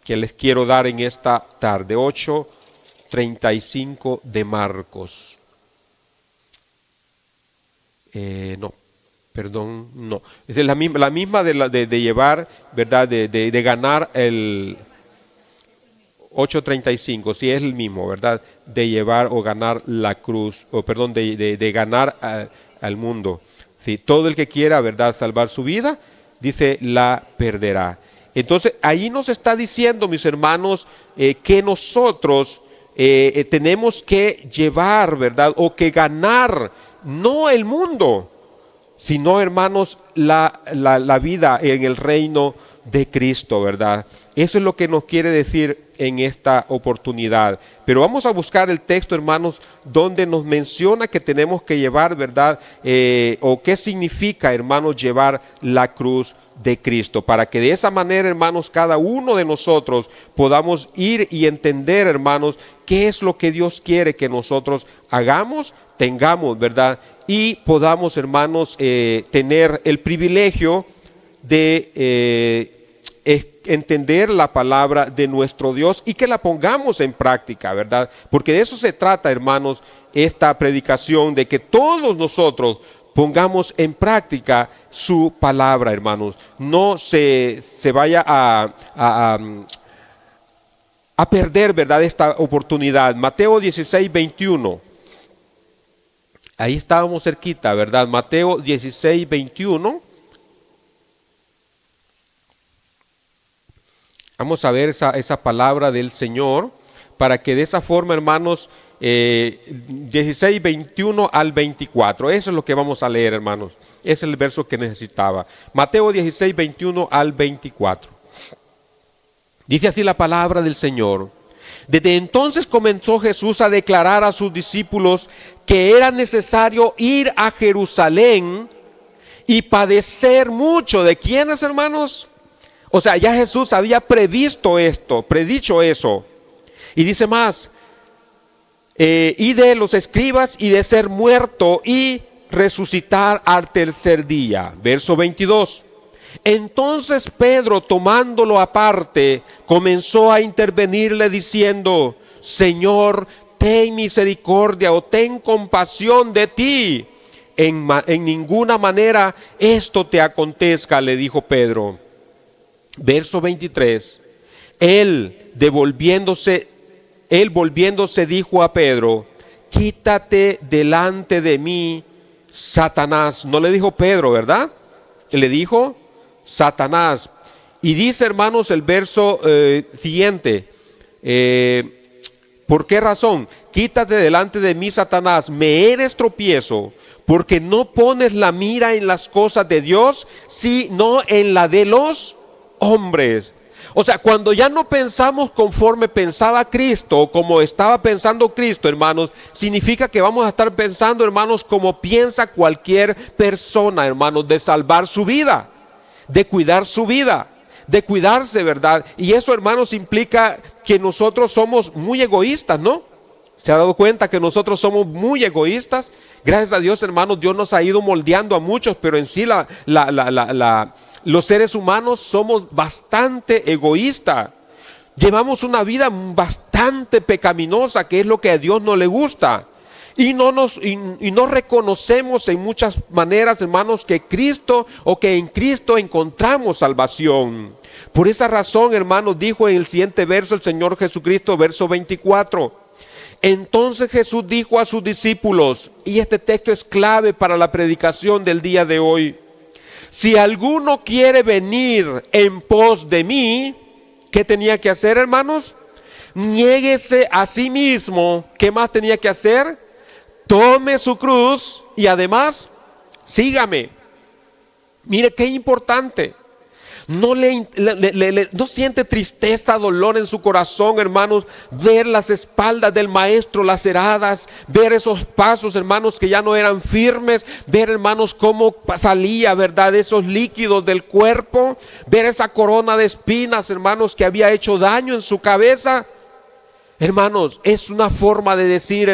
que les quiero dar en esta tarde. 8:35 de Marcos. No. Perdón, no. Es la misma de llevar, ¿verdad? De ganar el 8:35, sí es el mismo, ¿verdad? De llevar o ganar la cruz, o perdón, de ganar al mundo. Sí, todo el que quiera, ¿verdad? Salvar su vida, dice, la perderá. Entonces, ahí nos está diciendo, mis hermanos, que nosotros tenemos que llevar, ¿verdad? O que ganar, no el mundo, sino, hermanos, la vida en el reino de Cristo, ¿verdad? Eso es lo que nos quiere decir en esta oportunidad. Pero vamos a buscar el texto, hermanos, donde nos menciona que tenemos que llevar, ¿verdad? O qué significa, hermanos, llevar la cruz de Cristo, para que de esa manera, hermanos, cada uno de nosotros podamos ir y entender, hermanos, qué es lo que Dios quiere que nosotros hagamos, tengamos, ¿verdad? Y podamos, hermanos, tener el privilegio de entender la palabra de nuestro Dios y que la pongamos en práctica, ¿verdad? Porque de eso se trata, hermanos, esta predicación, de que todos nosotros pongamos en práctica su palabra, hermanos. No se vaya a perder, ¿verdad?, esta oportunidad. Mateo 16:21. Ahí estábamos cerquita, ¿verdad? Mateo 16:21. Vamos a ver esa palabra del Señor, para que de esa forma, hermanos, 16:21 al 24. Eso es lo que vamos a leer, hermanos. Ese es el verso que necesitaba. Mateo 16:21 al 24. Dice así la palabra del Señor. Desde entonces comenzó Jesús a declarar a sus discípulos que era necesario ir a Jerusalén y padecer mucho. ¿De quiénes, hermanos? O sea, ya Jesús había predicho eso. Y dice más, y de los escribas y de ser muerto y resucitar al tercer día. Verso 22. Entonces Pedro, tomándolo aparte, comenzó a intervenirle diciendo, Señor, ten misericordia o ten compasión de ti. En ninguna manera esto te acontezca, le dijo Pedro. Verso 23, él volviéndose dijo a Pedro, quítate delante de mí, Satanás. No le dijo Pedro, ¿verdad? Le dijo Satanás. Y dice, hermanos, el verso siguiente, ¿por qué razón? Quítate delante de mí, Satanás, me eres tropiezo, porque no pones la mira en las cosas de Dios, sino en la de los hombres. O sea, cuando ya no pensamos conforme pensaba Cristo, como estaba pensando Cristo, hermanos, significa que vamos a estar pensando, hermanos, como piensa cualquier persona, hermanos, de salvar su vida, de cuidar su vida, de cuidarse, ¿verdad? Y eso, hermanos, implica que nosotros somos muy egoístas, ¿no? ¿Se ha dado cuenta que nosotros somos muy egoístas? Gracias a Dios, hermanos, Dios nos ha ido moldeando a muchos, pero en sí los seres humanos somos bastante egoístas. Llevamos una vida bastante pecaminosa, que es lo que a Dios no le gusta. Y no reconocemos en muchas maneras, hermanos, que Cristo o que en Cristo encontramos salvación. Por esa razón, hermanos, dijo en el siguiente verso el Señor Jesucristo, verso 24. Entonces Jesús dijo a sus discípulos, y este texto es clave para la predicación del día de hoy. Si alguno quiere venir en pos de mí, ¿qué tenía que hacer, hermanos? Niéguese a sí mismo. ¿Qué más tenía que hacer? Tome su cruz y además sígame. Mire qué importante. No siente tristeza, dolor en su corazón, hermanos, ver las espaldas del maestro laceradas, ver esos pasos, hermanos, que ya no eran firmes, ver, hermanos, cómo salía, ¿verdad?, esos líquidos del cuerpo, ver esa corona de espinas, hermanos, que había hecho daño en su cabeza. Hermanos, es una forma de decir,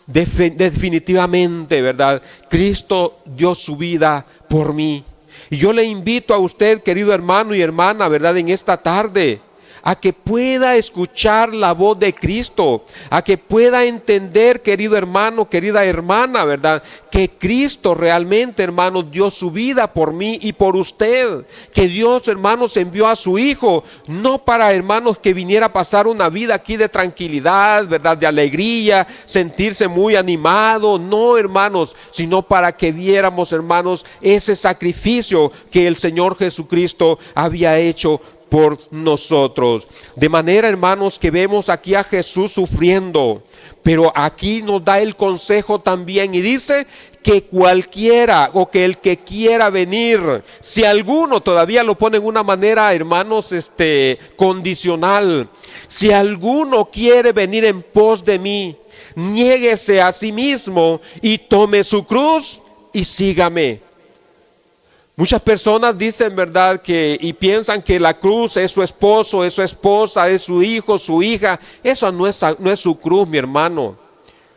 definitivamente, ¿verdad? Cristo dio su vida por mí. Y yo le invito a usted, querido hermano y hermana, ¿verdad?, en esta tarde, a que pueda escuchar la voz de Cristo, a que pueda entender, querido hermano, querida hermana, ¿verdad?, que Cristo realmente, hermanos, dio su vida por mí y por usted, que Dios, hermanos, envió a su Hijo, no para, hermanos, que viniera a pasar una vida aquí de tranquilidad, ¿verdad?, de alegría, sentirse muy animado, no, hermanos, sino para que viéramos, hermanos, ese sacrificio que el Señor Jesucristo había hecho por nosotros. De manera, hermanos, que vemos aquí a Jesús sufriendo, pero aquí nos da el consejo también y dice que cualquiera o que el que quiera venir, si alguno, todavía lo pone en una manera, hermanos, condicional, si alguno quiere venir en pos de mí, niéguese a sí mismo y tome su cruz y sígame. Muchas personas dicen, ¿verdad?, y piensan que la cruz es su esposo, es su esposa, es su hijo, su hija. Eso no es su cruz, mi hermano.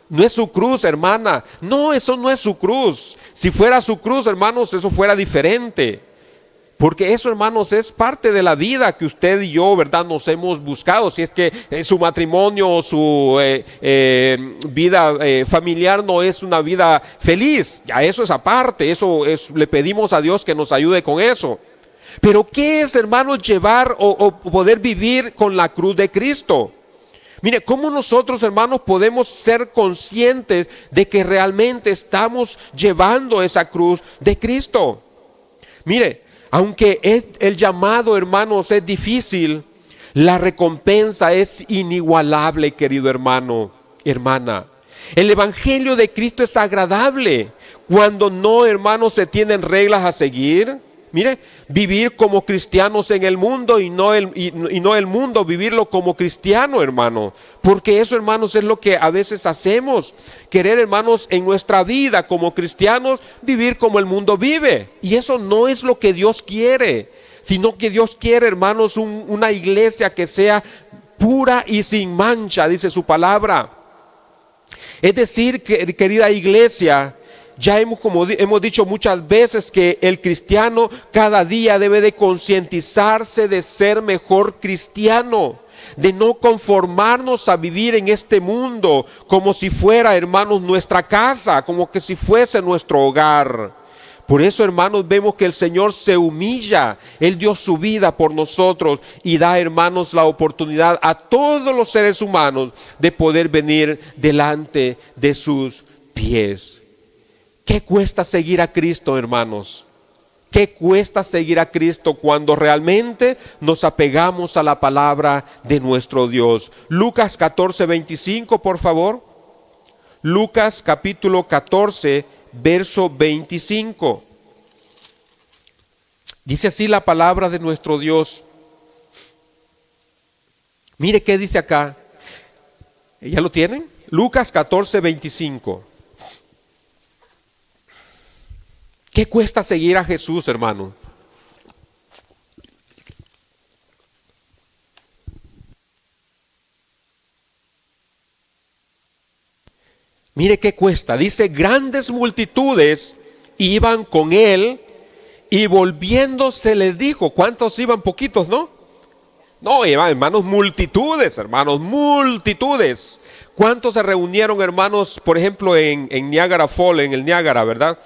No es su cruz, hermana. No, eso no es su cruz. Si fuera su cruz, hermanos, eso fuera diferente. Porque eso, hermanos, es parte de la vida que usted y yo, ¿verdad?, nos hemos buscado. Si es que su matrimonio o su vida familiar no es una vida feliz, ya eso es aparte, le pedimos a Dios que nos ayude con eso. Pero ¿qué es, hermanos, llevar o poder vivir con la cruz de Cristo? Mire, ¿cómo nosotros, hermanos, podemos ser conscientes de que realmente estamos llevando esa cruz de Cristo? Mire, aunque el llamado, hermanos, es difícil, la recompensa es inigualable, querido hermano, hermana. El evangelio de Cristo es agradable cuando no, hermanos, se tienen reglas a seguir. Mire, vivir como cristianos en el mundo y no el mundo vivirlo como cristiano, hermano. Porque eso, hermanos, es lo que a veces hacemos. Querer, hermanos, en nuestra vida como cristianos, vivir como el mundo vive. Y eso no es lo que Dios quiere, sino que Dios quiere, hermanos, una iglesia que sea pura y sin mancha, dice su palabra. Es decir, querida iglesia, ya hemos dicho muchas veces que el cristiano cada día debe de concientizarse de ser mejor cristiano, de no conformarnos a vivir en este mundo como si fuera, hermanos, nuestra casa, como que si fuese nuestro hogar. Por eso, hermanos, vemos que el Señor se humilla. Él dio su vida por nosotros y da, hermanos, la oportunidad a todos los seres humanos de poder venir delante de sus pies. ¿Qué cuesta seguir a Cristo, hermanos? ¿Qué cuesta seguir a Cristo cuando realmente nos apegamos a la palabra de nuestro Dios? Lucas 14:25, por favor. Lucas capítulo 14, verso 25. Dice así la palabra de nuestro Dios. Mire qué dice acá. ¿Ya lo tienen? Lucas 14:25. ¿Qué cuesta seguir a Jesús, hermano? Mire qué cuesta. Dice, grandes multitudes iban con él y volviéndose les dijo. ¿Cuántos iban? Poquitos, ¿no? No, iban, hermanos, multitudes, hermanos, multitudes. ¿Cuántos se reunieron, hermanos, por ejemplo, en Niagara Falls, en el Niágara, ¿verdad?,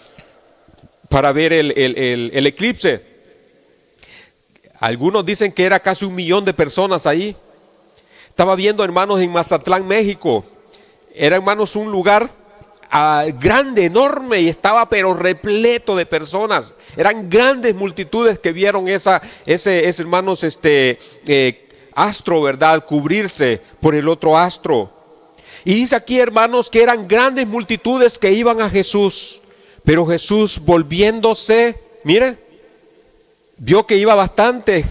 para ver el eclipse? Algunos dicen que era casi 1 millón de personas ahí. Estaba viendo, hermanos, en Mazatlán, México. Era, hermanos, un lugar grande, enorme, y estaba pero repleto de personas. Eran grandes multitudes que vieron ese hermanos, astro, ¿verdad?, cubrirse por el otro astro. Y dice aquí, hermanos, que eran grandes multitudes que iban a Jesús. Pero Jesús, volviéndose, mire, vio que iba bastante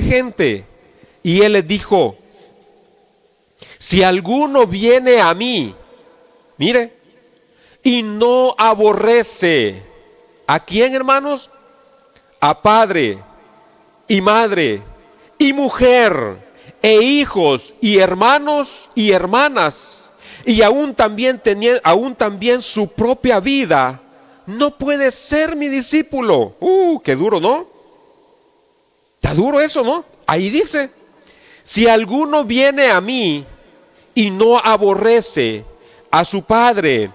gente. Y él les dijo, si alguno viene a mí, mire, y no aborrece, ¿a quién, hermanos? A padre y madre y mujer e hijos y hermanos y hermanas, y aún también su propia vida, no puede ser mi discípulo. Qué duro, ¿no? Está duro eso, ¿no? Ahí dice, si alguno viene a mí y no aborrece a su padre,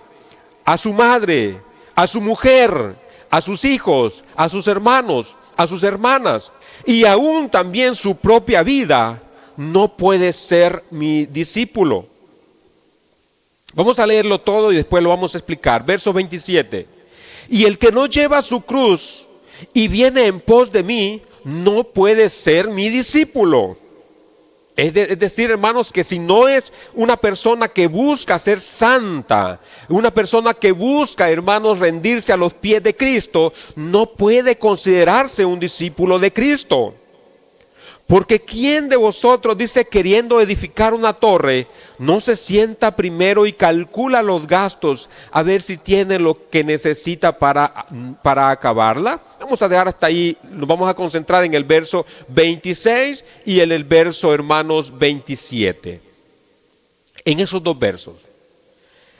a su madre, a su mujer, a sus hijos, a sus hermanos, a sus hermanas, y aún también su propia vida, no puede ser mi discípulo. Vamos a leerlo todo y después lo vamos a explicar. Verso 27. Y el que no lleva su cruz y viene en pos de mí, no puede ser mi discípulo. Es decir, hermanos, que si no es una persona que busca ser santa, una persona que busca, hermanos, rendirse a los pies de Cristo, no puede considerarse un discípulo de Cristo. Porque ¿quién de vosotros, dice, queriendo edificar una torre, no se sienta primero y calcula los gastos a ver si tiene lo que necesita para acabarla? Vamos a dejar hasta ahí, nos vamos a concentrar en el verso 26 y en el verso, hermanos, 27. En esos dos versos.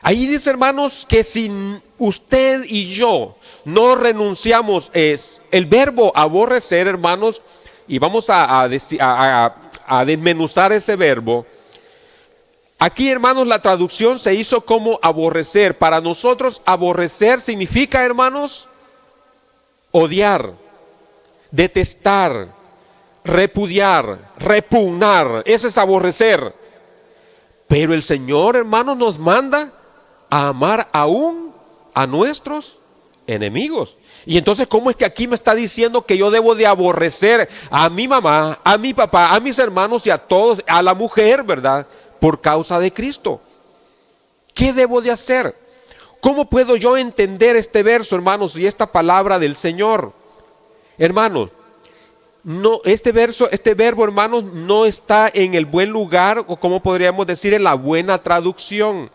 Ahí dice, hermanos, que si usted y yo no renunciamos, es el verbo aborrecer, hermanos, y vamos a desmenuzar ese verbo. Aquí, hermanos, la traducción se hizo como aborrecer. Para nosotros, aborrecer significa, hermanos, odiar, detestar, repudiar, repugnar. Eso es aborrecer. Pero el Señor, hermanos, nos manda a amar aún a nuestros enemigos. Y entonces, ¿cómo es que aquí me está diciendo que yo debo de aborrecer a mi mamá, a mi papá, a mis hermanos y a todos, a la mujer, ¿verdad? Por causa de Cristo. ¿Qué debo de hacer? ¿Cómo puedo yo entender este verso, hermanos, y esta palabra del Señor? Hermanos, no, este verbo, hermanos, no está en el buen lugar, o como podríamos decir, en la buena traducción.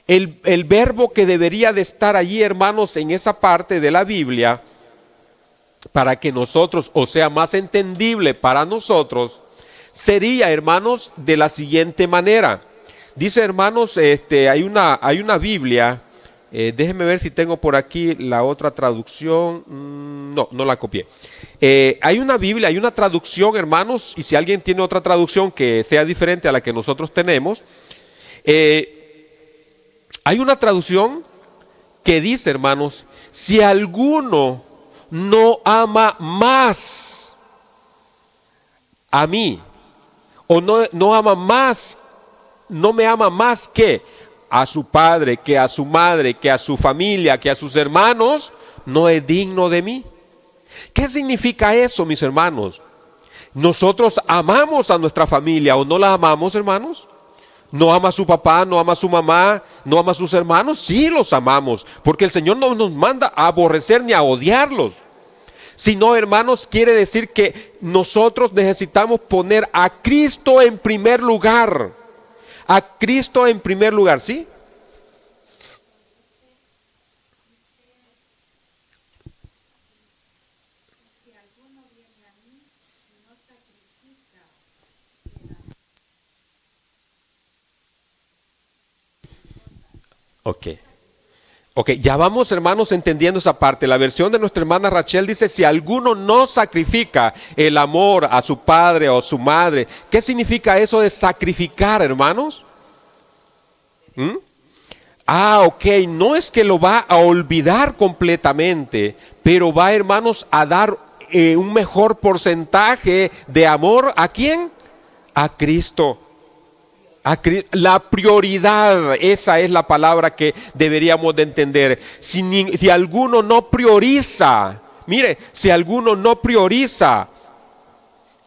El verbo que debería de estar allí, hermanos, en esa parte de la Biblia, para que nosotros, o sea, más entendible para nosotros, sería, hermanos, de la siguiente manera. Dice, hermanos, hay una Biblia, déjenme ver si tengo por aquí la otra traducción. No la copié. Hay una Biblia, hay una traducción, hermanos, y si alguien tiene otra traducción que sea diferente a la que nosotros tenemos, hay una traducción que dice, hermanos, si alguno no ama más a mí, o no ama más, no me ama más que a su padre, que a su madre, que a su familia, que a sus hermanos, no es digno de mí. ¿Qué significa eso, mis hermanos? ¿Nosotros amamos a nuestra familia o no la amamos, hermanos? ¿No ama a su papá, no ama a su mamá, no ama a sus hermanos? Sí los amamos, porque el Señor no nos manda a aborrecer ni a odiarlos. Sino, hermanos, quiere decir que nosotros necesitamos poner a Cristo en primer lugar. A Cristo en primer lugar, ¿sí? Ok, ya vamos, hermanos, entendiendo esa parte. La versión de nuestra hermana Rachel dice, si alguno no sacrifica el amor a su padre o su madre, ¿qué significa eso de sacrificar, hermanos? Ok, no es que lo va a olvidar completamente, pero va, hermanos, a dar un mejor porcentaje de amor. ¿A quién? A Cristo. La prioridad, esa es la palabra que deberíamos de entender. Si alguno no prioriza, mire, si alguno no prioriza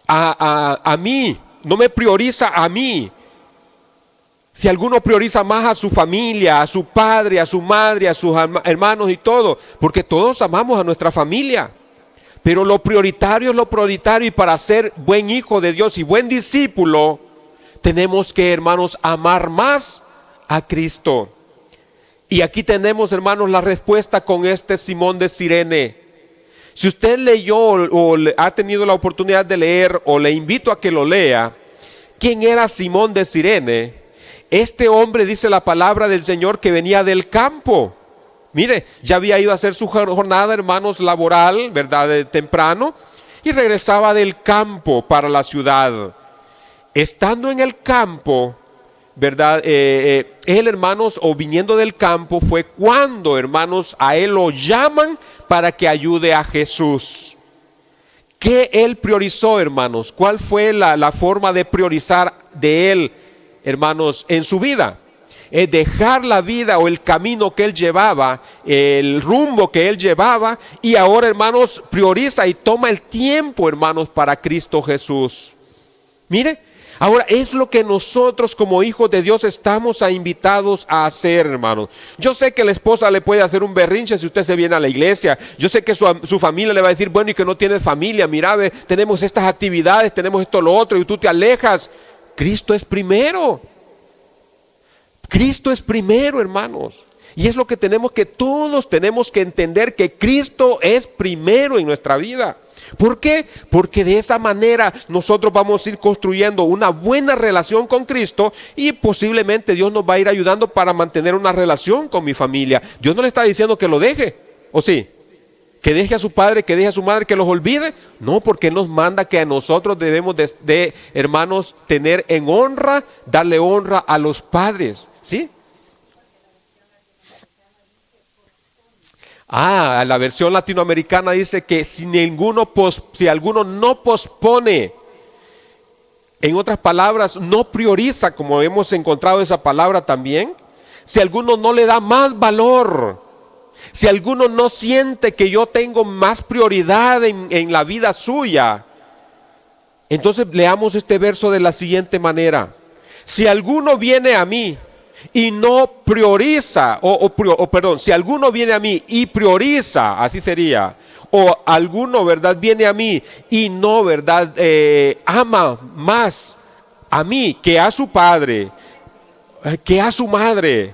a mí, no me prioriza a mí, si alguno prioriza más a su familia, a su padre, a su madre, a sus hermanos y todo, porque todos amamos a nuestra familia, pero lo prioritario es lo prioritario, y para ser buen hijo de Dios y buen discípulo, tenemos que, hermanos, amar más a Cristo. Y aquí tenemos, hermanos, la respuesta con este Simón de Cirene. Si usted leyó o ha tenido la oportunidad de leer, o le invito a que lo lea, ¿quién era Simón de Cirene? Este hombre, dice la palabra del Señor, que venía del campo. Mire, ya había ido a hacer su jornada, hermanos, laboral, ¿verdad? De temprano, y regresaba del campo para la ciudad. Estando en el campo, ¿verdad? Él, hermanos, o viniendo del campo, fue cuando, hermanos, a él lo llaman para que ayude a Jesús. ¿Qué él priorizó, hermanos? ¿Cuál fue la forma de priorizar de él, hermanos, en su vida? Dejar la vida o el camino que él llevaba, el rumbo que él llevaba, y ahora, hermanos, prioriza y toma el tiempo, hermanos, para Cristo Jesús. Mire, ahora es lo que nosotros como hijos de Dios estamos invitados a hacer, hermanos. Yo sé que la esposa le puede hacer un berrinche si usted se viene a la iglesia. Yo sé que su familia le va a decir, bueno, y que no tienes familia, mira, tenemos estas actividades, tenemos esto, lo otro, y tú te alejas. Cristo es primero. Cristo es primero, hermanos. Y es lo que todos tenemos que entender, que Cristo es primero en nuestra vida. ¿Por qué? Porque de esa manera nosotros vamos a ir construyendo una buena relación con Cristo, y posiblemente Dios nos va a ir ayudando para mantener una relación con mi familia. Dios no le está diciendo que lo deje, ¿o sí? Que deje a su padre, que deje a su madre, que los olvide. No, porque nos manda que a nosotros debemos de hermanos, tener en honra, darle honra a los padres, ¿sí? La versión latinoamericana dice que si alguno no pospone, en otras palabras, no prioriza, como hemos encontrado esa palabra también, si alguno no le da más valor, si alguno no siente que yo tengo más prioridad en la vida suya, entonces leamos este verso de la siguiente manera: si alguno viene a mí y no prioriza, si alguno viene a mí y prioriza, así sería, o alguno, ¿verdad?, viene a mí y no, ¿verdad?, ama más a mí que a su padre, que a su madre,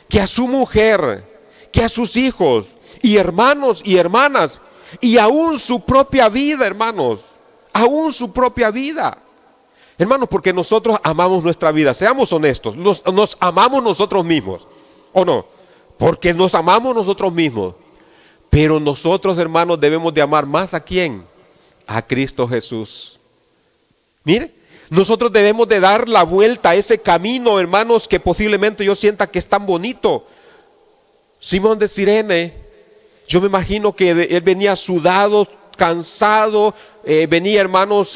que a su mujer, que a sus hijos, y hermanos y hermanas, y aún su propia vida, hermanos, aún su propia vida. Hermanos, porque nosotros amamos nuestra vida, seamos honestos, nos amamos nosotros mismos, ¿o no? Porque nos amamos nosotros mismos. Pero nosotros, hermanos, debemos de amar más ¿a quién? A Cristo Jesús. Mire, nosotros debemos de dar la vuelta a ese camino, hermanos, que posiblemente yo sienta que es tan bonito. Simón de Cirene, yo me imagino que él venía sudado, cansado, venía, hermanos,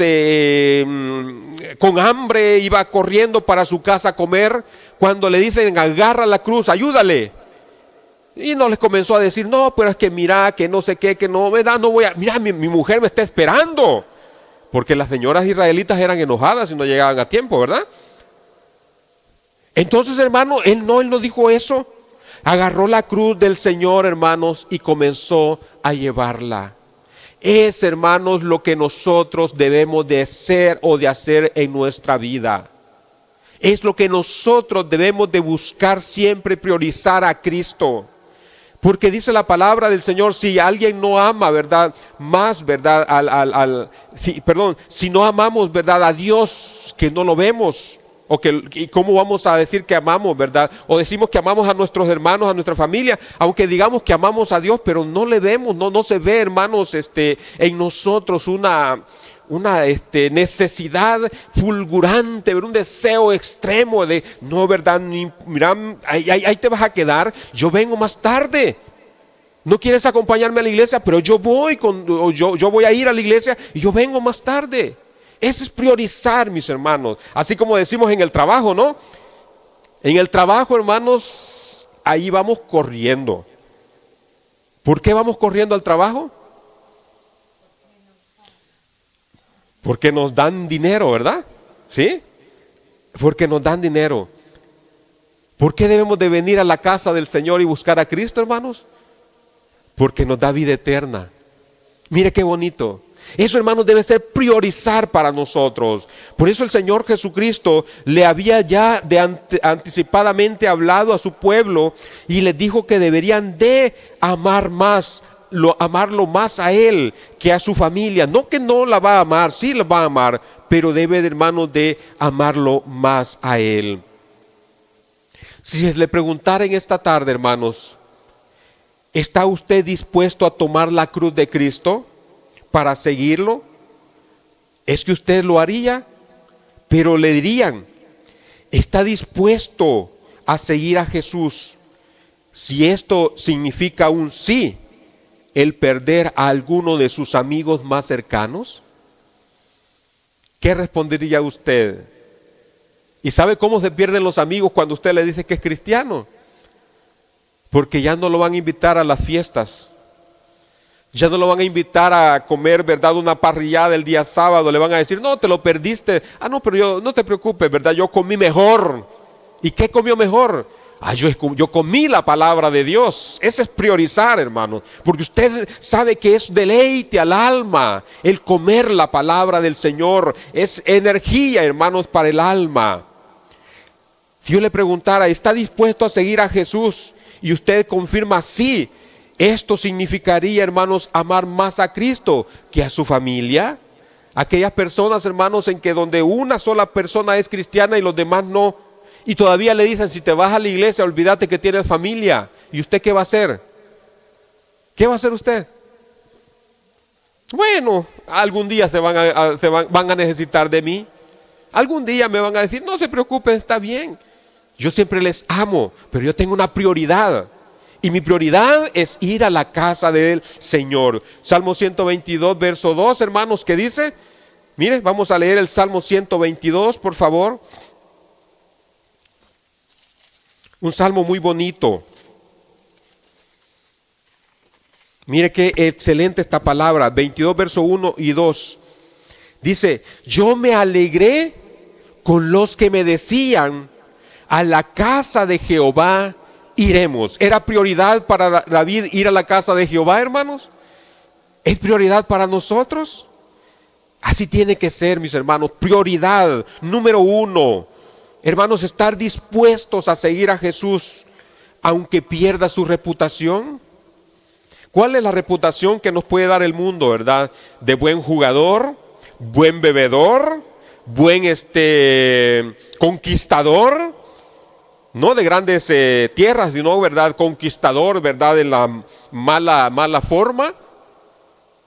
con hambre, iba corriendo para su casa a comer, cuando le dicen agarra la cruz, ayúdale. Y no les comenzó a decir, no, pero es que mira, que no sé qué, que no, ¿verdad? No voy a, mira, mi mujer me está esperando. Porque las señoras israelitas eran enojadas y no llegaban a tiempo, ¿verdad? Entonces, hermano, él no dijo eso. Agarró la cruz del Señor, hermanos, y comenzó a llevarla. Es, hermanos, lo que nosotros debemos de ser o de hacer en nuestra vida. Es lo que nosotros debemos de buscar siempre, priorizar a Cristo. Porque dice la palabra del Señor, si alguien no ama, ¿verdad?, más, ¿verdad?, si no amamos, ¿verdad?, a Dios, que no lo vemos, y cómo vamos a decir que amamos, ¿verdad? O decimos que amamos a nuestros hermanos, a nuestra familia, aunque digamos que amamos a Dios, pero no le vemos, no se ve, hermanos, en nosotros una necesidad fulgurante, un deseo extremo de, no, ¿verdad? Mira, ahí te vas a quedar, yo vengo más tarde. No quieres acompañarme a la iglesia, pero yo voy a ir a la iglesia y yo vengo más tarde. Eso es priorizar, mis hermanos. Así como decimos en el trabajo, ¿no? En el trabajo, hermanos, ahí vamos corriendo. ¿Por qué vamos corriendo al trabajo? Porque nos dan dinero, ¿verdad? ¿Sí? Porque nos dan dinero. ¿Por qué debemos de venir a la casa del Señor y buscar a Cristo, hermanos? Porque nos da vida eterna. Mire qué bonito. Eso, hermanos, debe ser priorizar para nosotros. Por eso el Señor Jesucristo le había ya anticipadamente hablado a su pueblo y les dijo que deberían de amarlo más a Él que a su familia. No que no la va a amar, sí la va a amar, pero debe, hermanos, de amarlo más a Él. Si le preguntara en esta tarde, hermanos, ¿Está usted dispuesto a tomar la cruz de Cristo para seguirlo? Es que usted lo haría, pero le dirían, ¿está dispuesto a seguir a Jesús? Si esto significa un sí, el perder a alguno de sus amigos más cercanos, ¿qué respondería usted? ¿Y sabe cómo se pierden los amigos cuando usted le dice que es cristiano? Porque ya no lo van a invitar a las fiestas. Ya no lo van a invitar a comer, ¿verdad? Una parrillada el día sábado. Le van a decir, no, te lo perdiste. Ah, no, pero yo, no te preocupes, ¿verdad? Yo comí mejor. ¿Y qué comió mejor? Ah, yo comí la palabra de Dios. Ese es priorizar, hermano. Porque usted sabe que es deleite al alma. El comer la palabra del Señor es energía, hermanos, para el alma. Si yo le preguntara, ¿está dispuesto a seguir a Jesús? Y usted confirma, sí. Esto significaría, hermanos, amar más a Cristo que a su familia. Aquellas personas, hermanos, en que donde una sola persona es cristiana y los demás no. Y todavía le dicen, si te vas a la iglesia, olvídate que tienes familia. ¿Y usted qué va a hacer? ¿Qué va a hacer usted? Bueno, algún día van a necesitar de mí. Algún día me van a decir, no se preocupen, está bien. Yo siempre les amo, pero yo tengo una prioridad. Y mi prioridad es ir a la casa del Señor. Salmo 122, verso 2, hermanos, ¿qué dice? Mire, vamos a leer el Salmo 122, por favor. Un salmo muy bonito. Mire qué excelente esta palabra. 22, verso 1 y 2. Dice, yo me alegré con los que me decían, a la casa de Jehová iremos. ¿Era prioridad para David ir a la casa de Jehová, hermanos? ¿Es prioridad para nosotros? Así tiene que ser, mis hermanos. Prioridad número 1. Hermanos, estar dispuestos a seguir a Jesús, aunque pierda su reputación. ¿Cuál es la reputación que nos puede dar el mundo, verdad? De buen jugador, buen bebedor, buen conquistador. No de grandes tierras, sino, ¿verdad? Conquistador, ¿verdad? En la mala forma,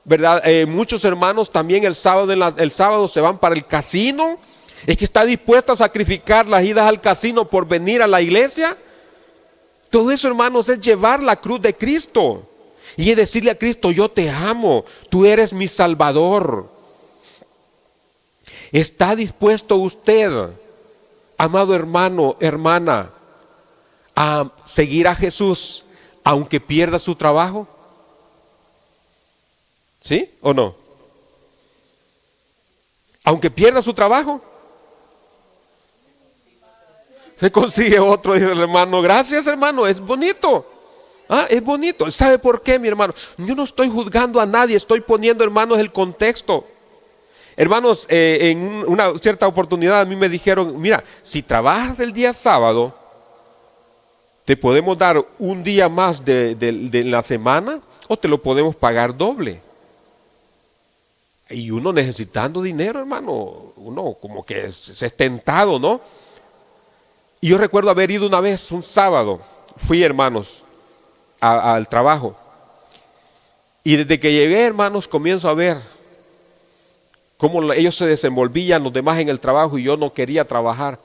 ¿verdad? Muchos hermanos también el sábado se van para el casino. Es que está dispuesto a sacrificar las idas al casino por venir a la iglesia. Todo eso, hermanos, es llevar la cruz de Cristo. Y es decirle a Cristo, yo te amo, tú eres mi Salvador. ¿Está dispuesto usted, amado hermano, hermana, a seguir a Jesús aunque pierda su trabajo? ¿Sí o no? Aunque pierda su trabajo, se consigue otro, dice el hermano. Gracias, hermano, es bonito. Es bonito. ¿Sabe por qué, mi hermano? Yo no estoy juzgando a nadie, estoy poniendo, hermanos, el contexto. Hermanos, en una cierta oportunidad a mí me dijeron, mira, si trabajas el día sábado, te podemos dar un día más de la semana o te lo podemos pagar doble. Y uno necesitando dinero, hermano, uno como que se es tentado, ¿no? Y yo recuerdo haber ido una vez, un sábado, fui, hermanos, al trabajo. Y desde que llegué, hermanos, comienzo a ver cómo ellos se desenvolvían, los demás en el trabajo, y yo no quería trabajar.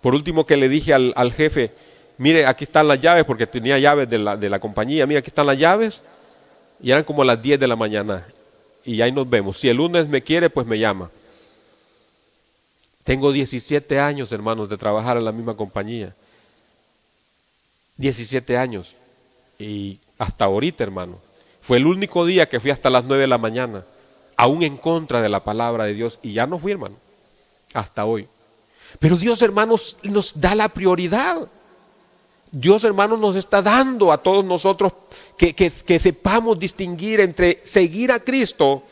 Por último que le dije al jefe, mire, aquí están las llaves, porque tenía llaves de la compañía, mire, aquí están las llaves, y eran como las 10 de la mañana, y ahí nos vemos. Si el lunes me quiere, pues me llama. Tengo 17 años, hermanos, de trabajar en la misma compañía. 17 años. Y hasta ahorita, hermano, fue el único día que fui hasta las 9 de la mañana, aún en contra de la palabra de Dios, y ya no fui, hermano, hasta hoy. Pero Dios, hermanos, nos da la prioridad. Dios, hermanos, nos está dando a todos nosotros que sepamos distinguir entre seguir a Cristo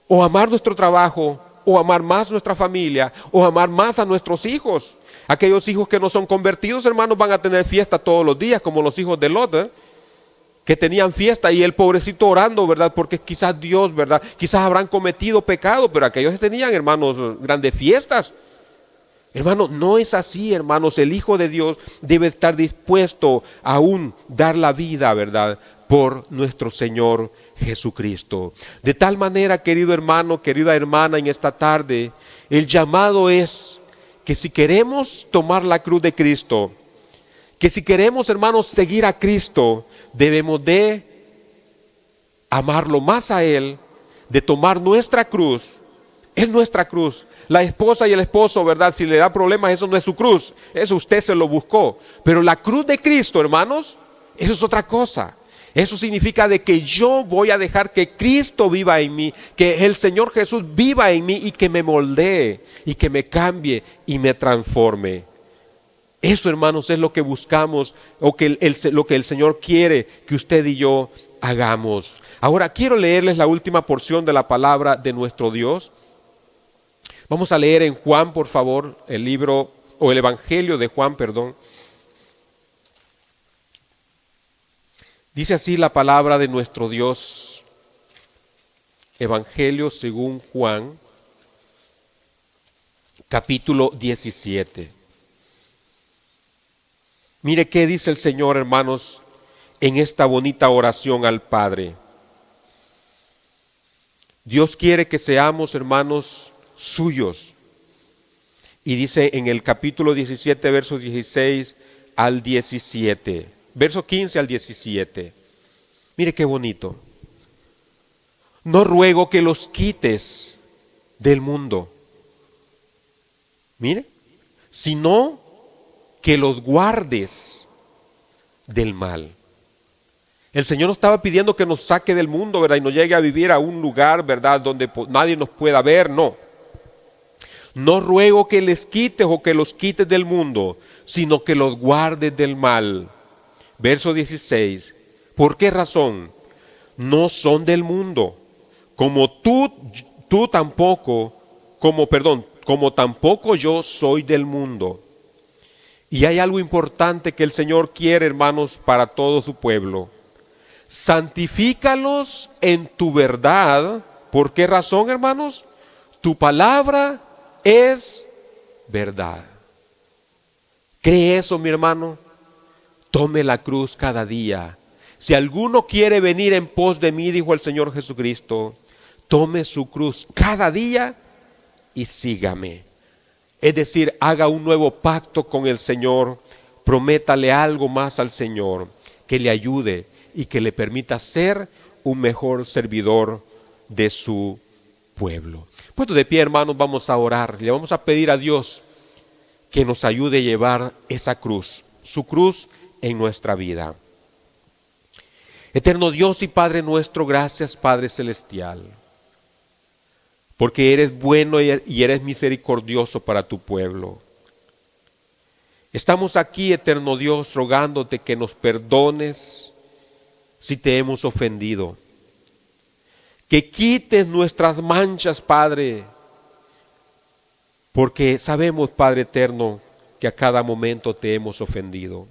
o amar nuestro trabajo, o amar más nuestra familia, o amar más a nuestros hijos. Aquellos hijos que no son convertidos, hermanos, van a tener fiesta todos los días, como los hijos de Lot, que tenían fiesta, y el pobrecito orando, ¿verdad? Porque quizás Dios, ¿verdad? Quizás habrán cometido pecado, pero aquellos que tenían, hermanos, grandes fiestas. Hermano, no es así, hermanos. El Hijo de Dios debe estar dispuesto a aún dar la vida, ¿verdad?, por nuestro Señor Jesucristo. De tal manera, querido hermano, querida hermana, en esta tarde, el llamado es que si queremos tomar la cruz de Cristo, que si queremos, hermanos, seguir a Cristo, debemos de amarlo más a Él, de tomar nuestra cruz. Es nuestra cruz. La esposa y el esposo, ¿verdad? Si le da problemas, eso no es su cruz. Eso usted se lo buscó. Pero la cruz de Cristo, hermanos, eso es otra cosa. Eso significa de que yo voy a dejar que Cristo viva en mí, que el Señor Jesús viva en mí y que me moldee y que me cambie y me transforme. Eso, hermanos, es lo que buscamos o que lo que el Señor quiere que usted y yo hagamos. Ahora quiero leerles la última porción de la palabra de nuestro Dios. Vamos a leer en Juan, por favor, el libro o el Evangelio de Juan, perdón. Dice así la palabra de nuestro Dios. Evangelio según Juan, capítulo 17. Mire qué dice el Señor, hermanos, en esta bonita oración al Padre. Dios quiere que seamos, hermanos, suyos. Y dice en el capítulo 17, versos 16 al 17. Verso 15 al 17. Mire qué bonito. No ruego que los quites del mundo. Mire. Sino que los guardes del mal. El Señor nos estaba pidiendo que nos saque del mundo, ¿verdad? Y nos llegue a vivir a un lugar, ¿verdad?, donde nadie nos pueda ver. No. No ruego que les quites o que los quites del mundo, sino que los guardes del mal. Verso 16. ¿Por qué razón? No son del mundo, como como tampoco yo soy del mundo. Y hay algo importante que el Señor quiere, hermanos, para todo su pueblo. Santifícalos en tu verdad. ¿Por qué razón, hermanos? Tu palabra es verdad. ¿Cree eso, mi hermano? Tome la cruz cada día. Si alguno quiere venir en pos de mí, dijo el Señor Jesucristo, tome su cruz cada día y sígame. Es decir, haga un nuevo pacto con el Señor, prométale algo más al Señor, que le ayude y que le permita ser un mejor servidor de su pueblo. Puesto de pie, hermanos, vamos a orar, le vamos a pedir a Dios que nos ayude a llevar esa cruz, su cruz en nuestra vida. Eterno Dios y Padre nuestro, gracias, Padre Celestial, porque eres bueno y eres misericordioso para tu pueblo. Estamos aquí, eterno Dios, rogándote que nos perdones si te hemos ofendido. Que quites nuestras manchas, Padre, porque sabemos, Padre eterno, que a cada momento te hemos ofendido.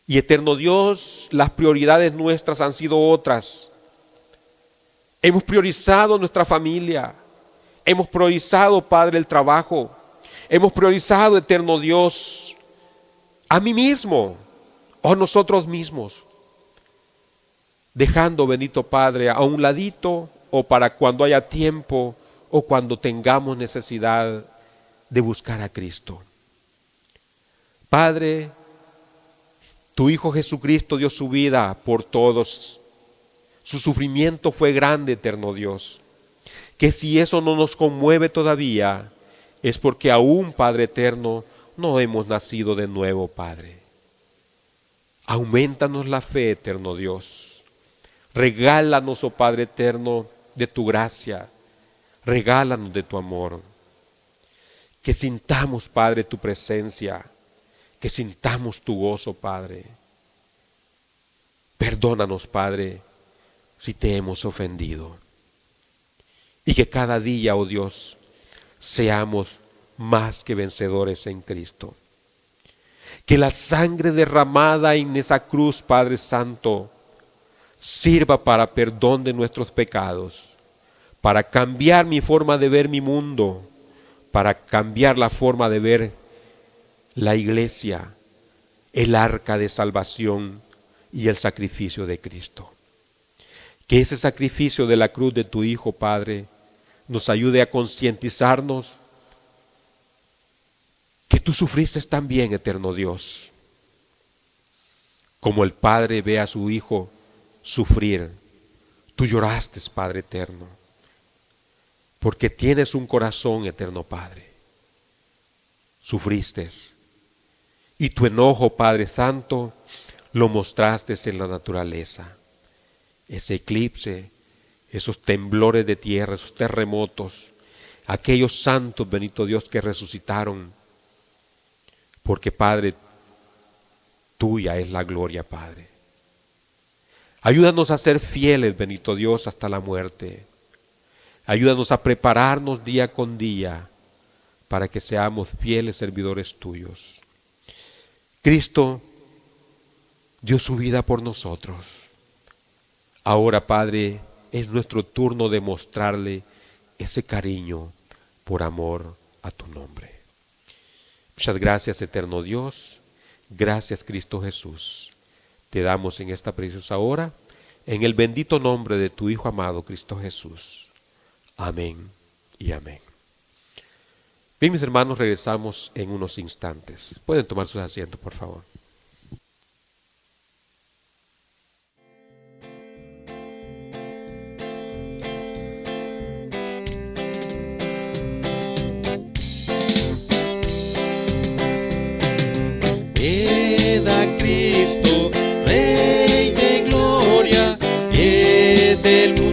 Y eterno Dios, las prioridades nuestras han sido otras. Hemos priorizado nuestra familia. Hemos priorizado, Padre, el trabajo. Hemos priorizado, eterno Dios, a mí mismo o a nosotros mismos. Dejando, bendito Padre, a un ladito o para cuando haya tiempo o cuando tengamos necesidad de buscar a Cristo. Padre, tu Hijo Jesucristo dio su vida por todos. Su sufrimiento fue grande, eterno Dios. Que si eso no nos conmueve todavía, es porque aún, Padre eterno, no hemos nacido de nuevo, Padre. Aumentanos la fe, eterno Dios. Regálanos, oh Padre eterno, de tu gracia. Regálanos de tu amor. Que sintamos, Padre, tu presencia. Que sintamos tu gozo, Padre. Perdónanos, Padre, si te hemos ofendido. Y que cada día, oh Dios, seamos más que vencedores en Cristo. Que la sangre derramada en esa cruz, Padre Santo, sirva para perdón de nuestros pecados, para cambiar mi forma de ver mi mundo, para cambiar la forma de ver la iglesia, el arca de salvación y el sacrificio de Cristo. Que ese sacrificio de la cruz de tu Hijo, Padre, nos ayude a concientizarnos que tú sufriste también, eterno Dios. Como el Padre ve a su Hijo sufrir, tú lloraste, Padre eterno, porque tienes un corazón, eterno Padre. Sufriste. Y tu enojo, Padre Santo, lo mostraste en la naturaleza. Ese eclipse, esos temblores de tierra, esos terremotos, aquellos santos, bendito Dios, que resucitaron. Porque, Padre, tuya es la gloria, Padre. Ayúdanos a ser fieles, bendito Dios, hasta la muerte. Ayúdanos a prepararnos día con día para que seamos fieles servidores tuyos. Cristo dio su vida por nosotros. Ahora, Padre, es nuestro turno de mostrarle ese cariño por amor a tu nombre. Muchas gracias, eterno Dios. Gracias, Cristo Jesús. Te damos en esta preciosa hora, en el bendito nombre de tu Hijo amado, Cristo Jesús. Amén y amén. Bien, mis hermanos, regresamos en unos instantes. Pueden tomar sus asientos, por favor. Cristo, Rey de gloria, es el